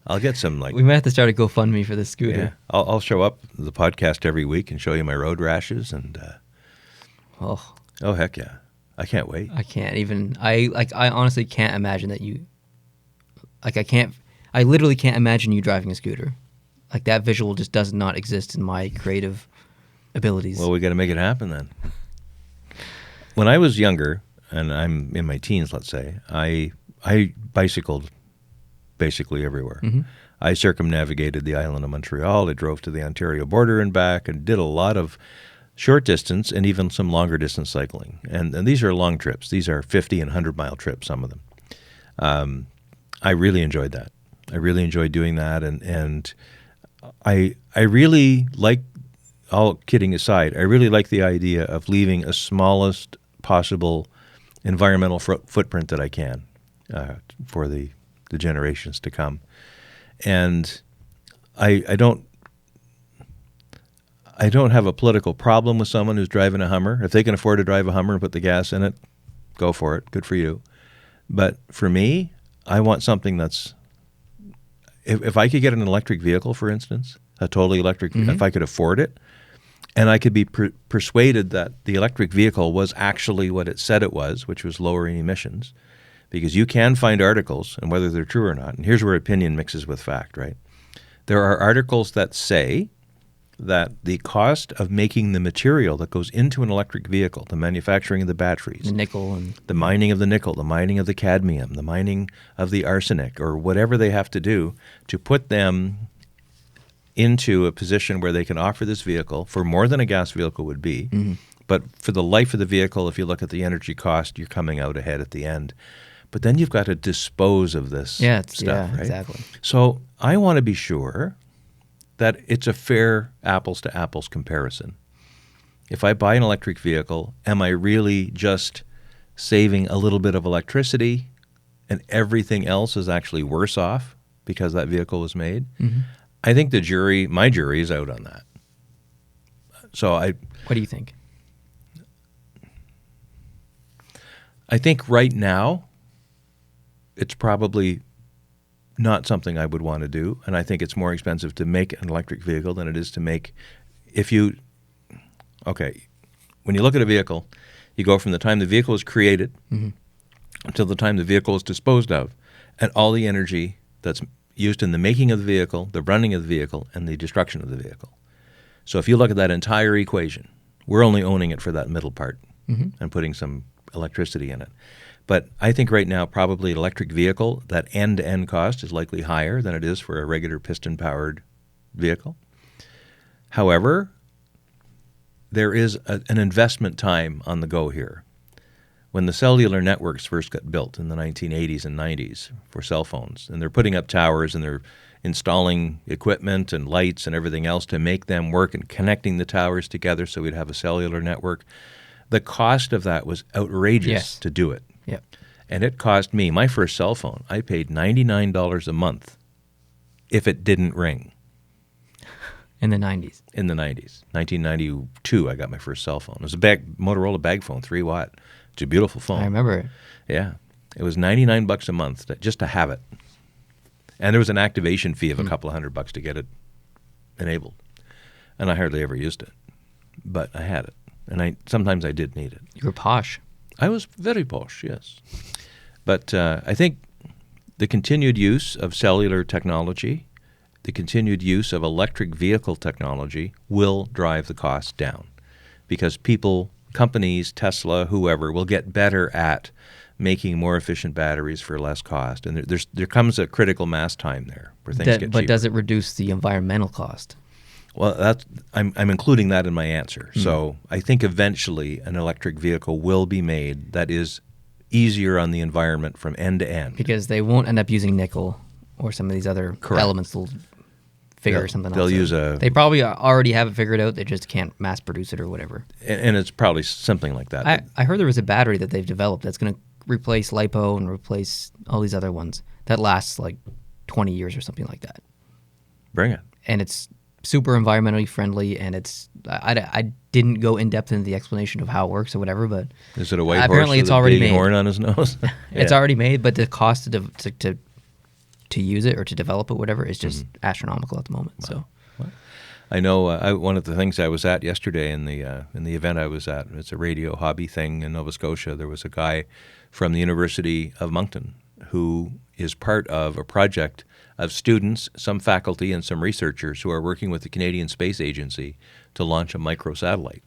I'll get some We might have to start a GoFundMe for this scooter. Yeah, I'll show up the podcast every week and show you my road rashes and. Oh heck yeah! I can't wait. I can't even. I honestly can't imagine that you. I literally can't imagine you driving a scooter. Like that visual just does not exist in my creative abilities. Well, we got to make it happen then. When I was younger, and I'm in my teens, let's say, I bicycled basically everywhere. Mm-hmm. I circumnavigated the island of Montreal. I drove to the Ontario border and back and did a lot of short distance and even some longer distance cycling. And these are long trips. These are 50 and 100-mile trips, some of them. I really enjoyed that. I really enjoyed doing that. And I really like, all kidding aside, I really like the idea of leaving a smallest possible environmental footprint that I can for the generations to come. And I don't have a political problem with someone who's driving a Hummer. If they can afford to drive a Hummer and put the gas in it, go for it. Good for you. But for me, I want something that's, if I could get an electric vehicle, for instance, a totally electric, if I could afford it, and I could be persuaded that the electric vehicle was actually what it said it was, which was lowering emissions, because you can find articles, and whether they're true or not, and here's where opinion mixes with fact, right? There are articles that say that the cost of making the material that goes into an electric vehicle, the manufacturing of the batteries, the nickel, and the mining of the nickel, the mining of the cadmium, the mining of the arsenic, or whatever they have to do to put them into a position where they can offer this vehicle for more than a gas vehicle would be. Mm-hmm. But for the life of the vehicle, if you look at the energy cost, you're coming out ahead at the end. But then you've got to dispose of this stuff, right? Exactly. So I want to be sure that it's a fair apples-to-apples comparison. If I buy an electric vehicle, am I really just saving a little bit of electricity and everything else is actually worse off because that vehicle was made? Mm-hmm. I think my jury is out on that. So what do you think? I think right now it's probably not something I would want to do, and I think it's more expensive to make an electric vehicle than it is to make, when you look at a vehicle, you go from the time the vehicle is created until the time the vehicle is disposed of, and all the energy that's used in the making of the vehicle, the running of the vehicle, and the destruction of the vehicle. So if you look at that entire equation, we're only owning it for that middle part and putting some electricity in it. But I think right now probably an electric vehicle, that end-to-end cost is likely higher than it is for a regular piston-powered vehicle. However, there is an investment time on the go here. When the cellular networks first got built in the 1980s and 90s for cell phones, and they're putting up towers and they're installing equipment and lights and everything else to make them work and connecting the towers together so we'd have a cellular network, the cost of that was outrageous to do it. Yep. And it cost me, my first cell phone, I paid $99 a month if it didn't ring. In the 90s? In the 90s. 1992, I got my first cell phone. It was a Motorola bag phone, 3-watt. It's a beautiful phone. I remember it. Yeah. It was $99 a month just to have it. And there was an activation fee of a couple of $100 to get it enabled. And I hardly ever used it. But I had it. And sometimes I did need it. You were posh. I was very posh, yes. But I think the continued use of cellular technology, the continued use of electric vehicle technology will drive the cost down because people, companies, Tesla, whoever, will get better at making more efficient batteries for less cost. And there comes a critical mass time there where things get cheaper. But does it reduce the environmental cost? Well, I'm including that in my answer. So I think eventually an electric vehicle will be made that is easier on the environment from end to end. Because they won't end up using nickel or some of these other elements they'll figure something out. They'll use They probably already have it figured out. They just can't mass produce it or whatever. And it's probably something like that. I heard there was a battery that they've developed that's going to replace LiPo and replace all these other ones that lasts like 20 years or something like that. Bring it. And it's super environmentally friendly, and it's I didn't go in depth into the explanation of how it works or whatever, but is it a white apparently horse it's with already a big made. horn on his nose? It's already made, but the cost to use it or to develop it, whatever, is just astronomical at the moment. Wow. So, well, I know one of the things I was at yesterday in the event I was at. It's a radio hobby thing in Nova Scotia. There was a guy from the University of Moncton who is part of a project of students, some faculty, and some researchers who are working with the Canadian Space Agency to launch a microsatellite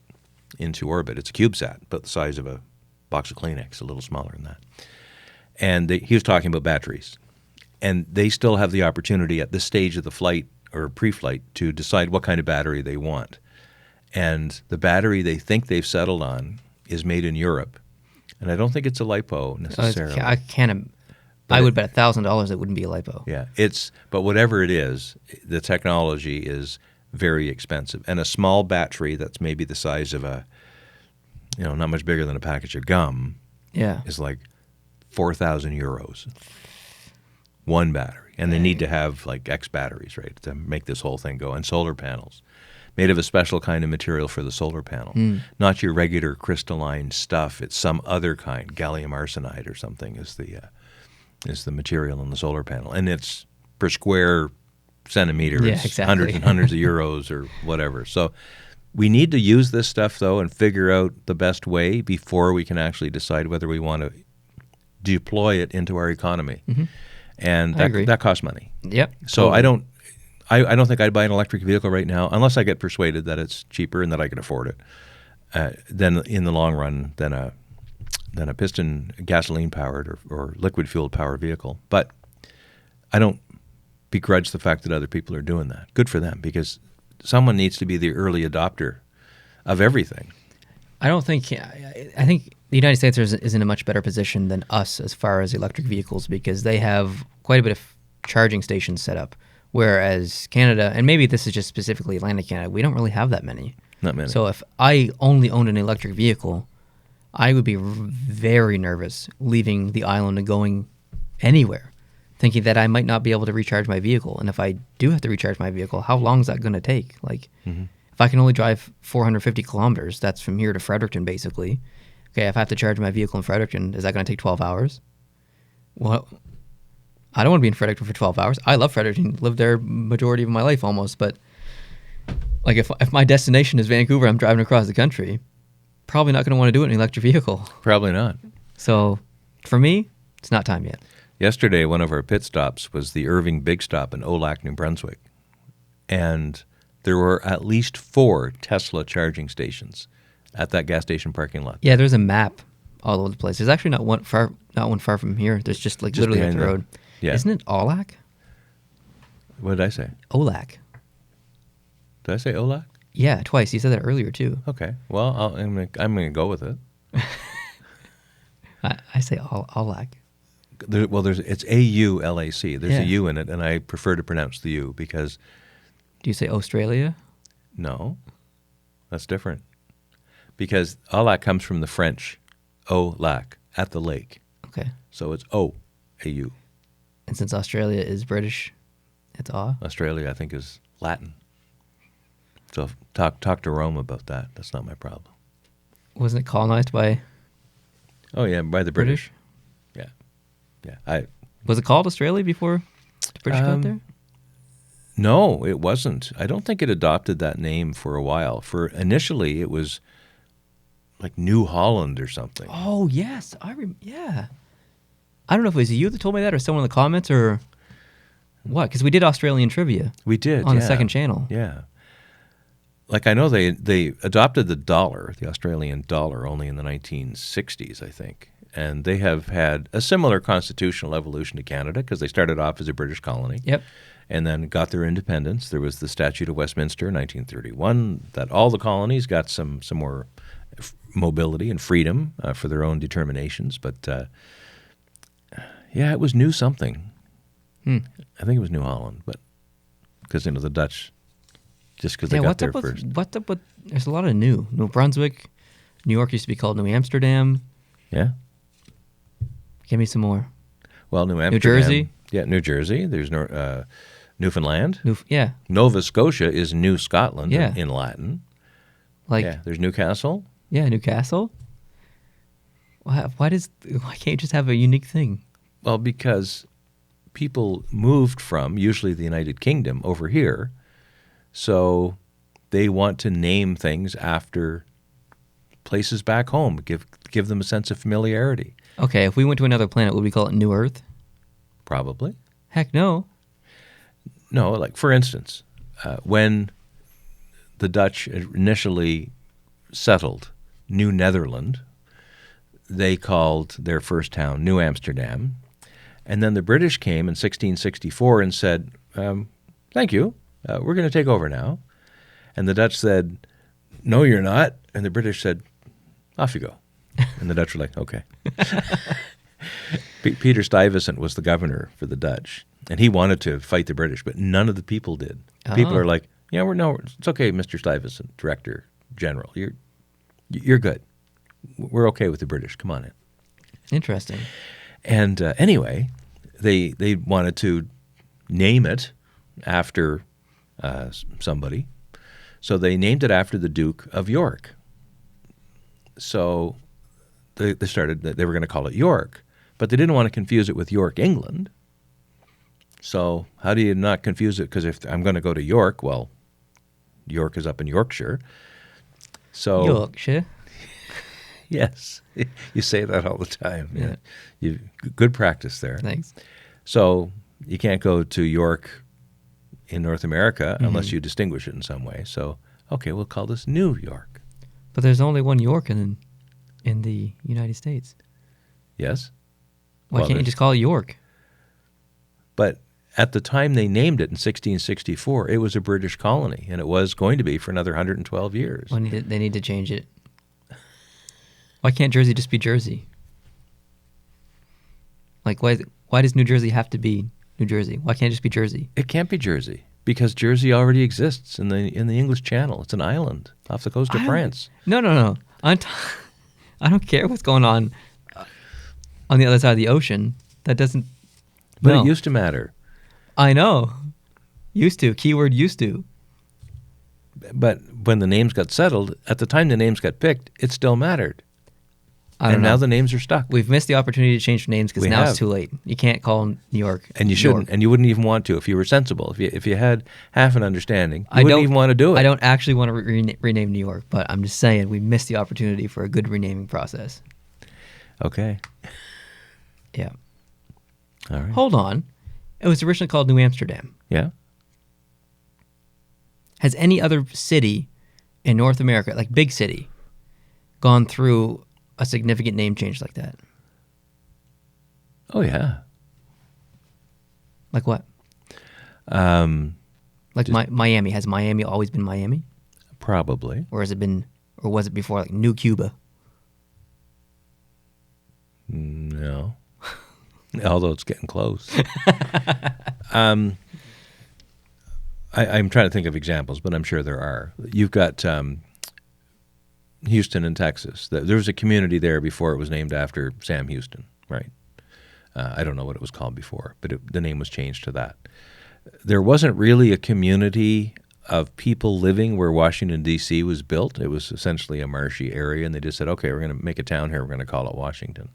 into orbit. It's a CubeSat, about the size of a box of Kleenex, a little smaller than that. And he was talking about batteries. And they still have the opportunity at this stage of the flight or pre-flight to decide what kind of battery they want. And the battery they think they've settled on is made in Europe. And I don't think it's a LiPo necessarily. I would bet $1,000 it wouldn't be a LiPo. Yeah, but whatever it is, the technology is very expensive. And a small battery that's maybe the size of not much bigger than a package of gum, is like 4,000 euros. One battery. And they need to have like X batteries, right, to make this whole thing go. And solar panels, made of a special kind of material for the solar panel. Not your regular crystalline stuff. It's some other kind, gallium arsenide or something is the material in the solar panel. And it's per square centimeter. It's exactly. Hundreds and hundreds of euros or whatever. So we need to use this stuff, though, and figure out the best way before we can actually decide whether we want to deploy it into our economy. And that costs money. Yep. So totally. I don't think I'd buy an electric vehicle right now unless I get persuaded that it's cheaper and that I can afford it. Then in the long run, than a piston gasoline-powered or liquid-fueled powered vehicle. But I don't begrudge the fact that other people are doing that. Good for them, because someone needs to be the early adopter of everything. I think the United States is in a much better position than us as far as electric vehicles because they have quite a bit of charging stations set up, whereas Canada, and maybe this is just specifically Atlantic Canada, we don't really have that many. Not many. So if I only owned an electric vehicle, I would be very nervous leaving the island and going anywhere, thinking that I might not be able to recharge my vehicle. And if I do have to recharge my vehicle, how long is that going to take? Like, if I can only drive 450 kilometers, that's from here to Fredericton, basically. Okay, if I have to charge my vehicle in Fredericton, is that going to take 12 hours? Well, I don't want to be in Fredericton for 12 hours. I love Fredericton, lived there majority of my life almost, but like if my destination is Vancouver, I'm driving across the country, probably not going to want to do it in an electric vehicle. Probably not. So for me, it's not time yet. Yesterday, one of our pit stops was the Irving Big Stop in Olac, New Brunswick. And there were at least 4 Tesla charging stations at that gas station parking lot. Yeah, there's a map all over the place. There's actually not one far from here. There's just literally up the road. Yeah. Isn't it Olac? What did I say? Olac. Did I say Olac? Yeah, twice. You said that earlier too. Okay. Well, I'm gonna go with it. I say Olac. It's A-U-L-A-C. There's a U in it, and I prefer to pronounce the U because... Do you say Australia? No, that's different. Because Olac comes from the French, au-lac, at the lake. Okay. So it's O, A-U. And since Australia is British, it's A? Australia, I think, is Latin. So talk to Rome about that. That's not my problem. Wasn't it colonized by... Oh, yeah, by the British. Yeah. Was it called Australia before the British got there? No, it wasn't. I don't think it adopted that name for a while. Initially, it was like New Holland or something. Oh, yes. I don't know if it was you that told me that or someone in the comments or what, because we did Australian trivia. We did, on the second channel. Yeah. Like I know they adopted the dollar, the Australian dollar, only in the 1960s, I think. And they have had a similar constitutional evolution to Canada because they started off as a British colony. Yep. And then got their independence. There was the Statute of Westminster in 1931 that all the colonies got some more mobility and freedom for their own determinations. But, yeah, it was New something. I think it was New Holland, but because, the Dutch, just because they got there first. What's up with, there's a lot of New Brunswick, New York used to be called New Amsterdam. Yeah. Give me some more. Well, New Amsterdam. New Jersey. Yeah, New Jersey. There's Newfoundland. Yeah. Nova Scotia is New Scotland Yeah. in Latin. Yeah, there's Newcastle. Yeah, Newcastle. Why can't you just have a unique thing? Well, because people moved from usually the United Kingdom over here, so they want to name things after places back home, give them a sense of familiarity. Okay, if we went to another planet, would we call it New Earth? Probably. Heck no. No, like for instance, when the Dutch initially settled New Netherland, they called their first town New Amsterdam. And then the British came in 1664 and said, thank you, we're going to take over now. And the Dutch said, no, you're not. And the British said, off you go. And the Dutch were like, okay. Peter Stuyvesant was the governor for the Dutch, and he wanted to fight the British, but none of the people did. People are like, yeah, it's okay, Mr. Stuyvesant, Director General. You're good. We're okay with the British. Come on in. Interesting. And anyway, they wanted to name it after somebody, so they named it after the Duke of York. So they were going to call it York, but they didn't want to confuse it with York, England. So how do you not confuse it? Because if I'm going to go to York, well, York is up in Yorkshire. So Yorkshire. Yes, you say that all the time. Yeah. Good practice there. Thanks. So you can't go to York in North America unless you distinguish it in some way. So, okay, we'll call this New York. But there's only one York in the United States. Yes. Why can't you just call it York? But at the time they named it in 1664, it was a British colony, and it was going to be for another 112 years. Well, they need to change it. Why can't Jersey just be Jersey? Like, why does New Jersey have to be New Jersey? Why can't it just be Jersey? It can't be Jersey because Jersey already exists in the English Channel. It's an island off the coast of France. No. I don't care what's going on the other side of the ocean. That doesn't. But no. It used to matter. I know. Used to. Keyword used to. But when the names got settled, at the time the names got picked, it still mattered. And now the names are stuck. We've missed the opportunity to change names because now it's too late. You can't call New York. And you shouldn't. And you wouldn't even want to if you were sensible. If you had half an understanding, you wouldn't even want to do it. I don't actually want to rename New York, but I'm just saying we missed the opportunity for a good renaming process. Okay. Yeah. All right. Hold on. It was originally called New Amsterdam. Yeah. Has any other city in North America, like big city, gone through a significant name change like that? Oh, yeah. Like what? Miami. Has Miami always been Miami? Probably. Or was it before like New Cuba? No. Although it's getting close. I'm trying to think of examples, but I'm sure there are. You've got Houston in Texas. There was a community there before it was named after Sam Houston, right? I don't know what it was called before, but the name was changed to that. There wasn't really a community of people living where Washington, D.C. was built. It was essentially a marshy area, and they just said, okay, we're going to make a town here. We're going to call it Washington.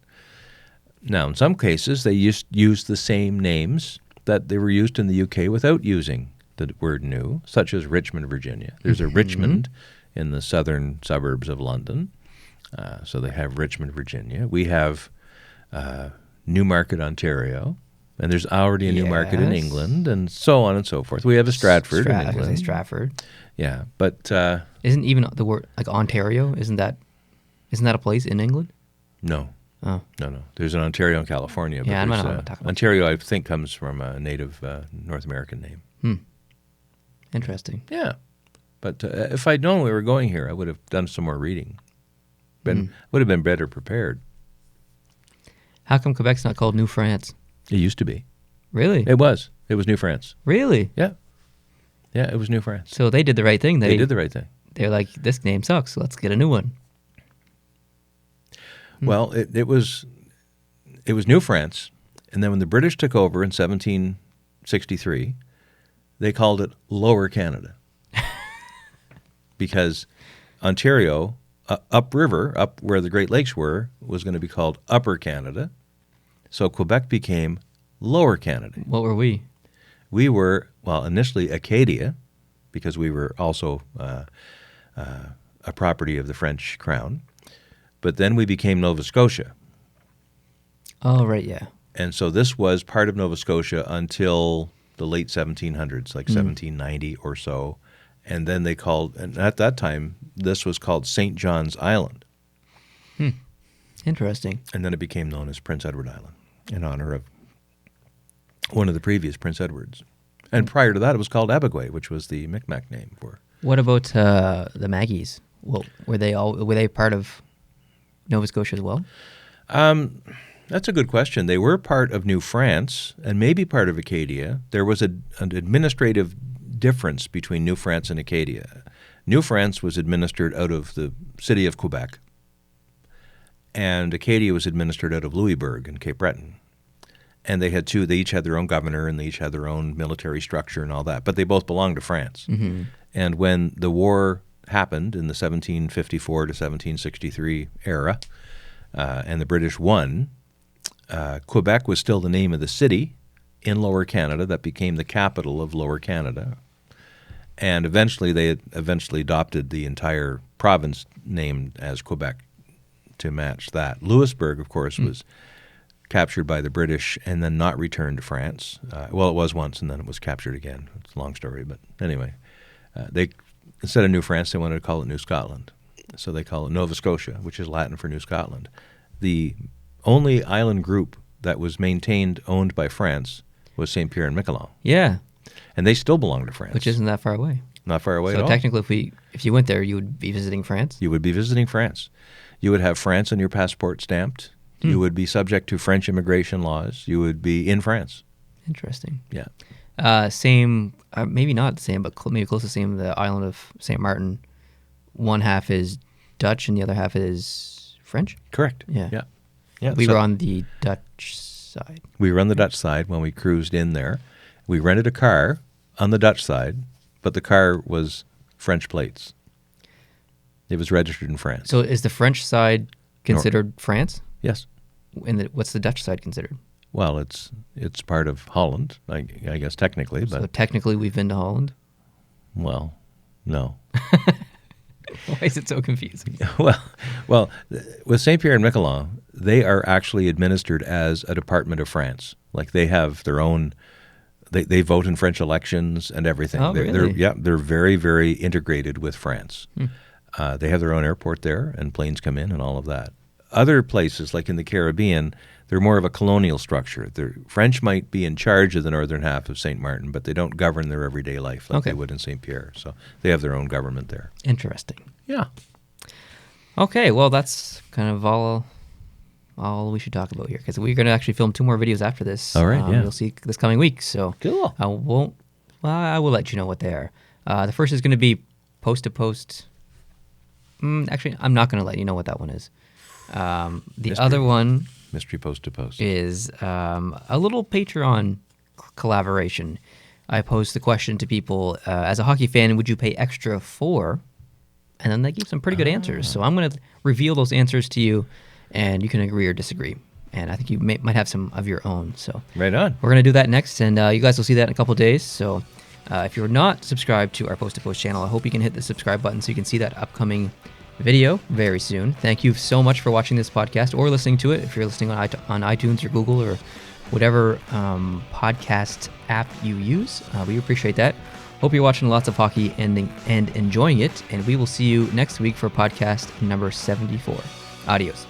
Now, in some cases, they used the same names that they were used in the UK without using the word new, such as Richmond, Virginia. There's a Richmond in the southern suburbs of London, so they have Richmond, Virginia. We have Newmarket, Ontario, and there's already a Newmarket in Yes. England, and so on and so forth. We have a Stratford in I was gonna say England. Stratford. Yeah, but Isn't even the word like Ontario? Isn't that a place in England? no. Oh, No. There's an Ontario in California. But Yeah, I know there's, what I'm talking about. Ontario, I think, comes from a native North American name. interesting. Yeah. But if I'd known we were going here, I would have done some more reading. Would have been better prepared. How come Quebec's not called New France? It used to be. Really? It was. It was New France. Really? Yeah. Yeah, it was New France. So they did the right thing. They did the right thing. They're like, this name sucks. So let's get a new one. Well, it was New France, and then when the British took over in 1763, they called it Lower Canada because Ontario, upriver, up where the Great Lakes were, was going to be called Upper Canada. So Quebec became Lower Canada. What were we? We were, well, initially Acadia, because we were also a property of the French crown. But then we became Nova Scotia. Oh, right, yeah. And so this was part of Nova Scotia until the late 1700s, like 1790 or so. And then they called, and at that time, this was called St. John's Island. Interesting. And then it became known as Prince Edward Island in honor of one of the previous Prince Edwards. And prior to that, it was called Abagway, which was the Micmac name for. What about the Maggies? Well, were they part of Nova Scotia as well? That's a good question. They were part of New France and maybe part of Acadia. There was an administrative difference between New France and Acadia. New France was administered out of the city of Quebec, and Acadia was administered out of Louisbourg in Cape Breton. And they each had their own governor, and they each had their own military structure and all that, but they both belonged to France. Mm-hmm. And when the war happened in the 1754 to 1763 era, and the British won, Quebec was still the name of the city in Lower Canada that became the capital of Lower Canada. And eventually they adopted the entire province named as Quebec to match that. Louisbourg, of course, was captured by the British and then not returned to France. Well, it was once, and then it was captured again. It's a long story, but anyway. They instead of New France, they wanted to call it New Scotland. So they call it Nova Scotia, which is Latin for New Scotland. The only island group that was maintained, owned by France, was St. Pierre and Miquelon. Yeah. And they still belong to France. Which isn't that far away. Not far away at all. So technically, if you went there, you would be visiting France? You would be visiting France. You would have France on your passport stamped. You would be subject to French immigration laws. You would be in France. Interesting. Yeah. Same, maybe not the same, but maybe close to the same, the island of St. Martin. One half is Dutch and the other half is French? Correct. Yeah. Yeah. We were on the Dutch side. We were on the Dutch side when we cruised in there. We rented a car on the Dutch side, but the car was French plates. It was registered in France. So is the French side considered France? Yes. And what's the Dutch side considered? Well, it's part of Holland, I guess technically. But So technically we've been to Holland? well, no. Why is it so confusing? Well, with St. Pierre and Miquelon, they are actually administered as a department of France. Like they have their own. They vote in French elections and everything. Oh, really? They're very, very integrated with France. They have their own airport there, and planes come in and all of that. Other places, like in the Caribbean, they're more of a colonial structure. French might be in charge of the northern half of St. Martin, but they don't govern their everyday life like they would in St. Pierre. So they have their own government there. Interesting. Yeah. Okay, well, that's kind of all we should talk about here, because we're going to actually film 2 more videos after this. All right, yeah. You'll see this coming week. So Cool. I will let you know what they are. The first is going to be post-to-post. Actually, I'm not going to let you know what that one is. The other one Mystery post to post. is a little Patreon collaboration. I posed the question to people, as a hockey fan, would you pay extra for? And then they gave some pretty good answers. So I'm going to reveal those answers to you, and you can agree or disagree. And I think you might have some of your own. So Right on. we're going to do that next, and you guys will see that in a couple of days. So if you're not subscribed to our Post to Post channel, I hope you can hit the subscribe button so you can see that upcoming video very soon. Thank you so much for watching this podcast or listening to it. If you're listening on iTunes or Google or whatever podcast app you use, we appreciate that. Hope you're watching lots of hockey and enjoying it, and we will see you next week for podcast number 74. Adios.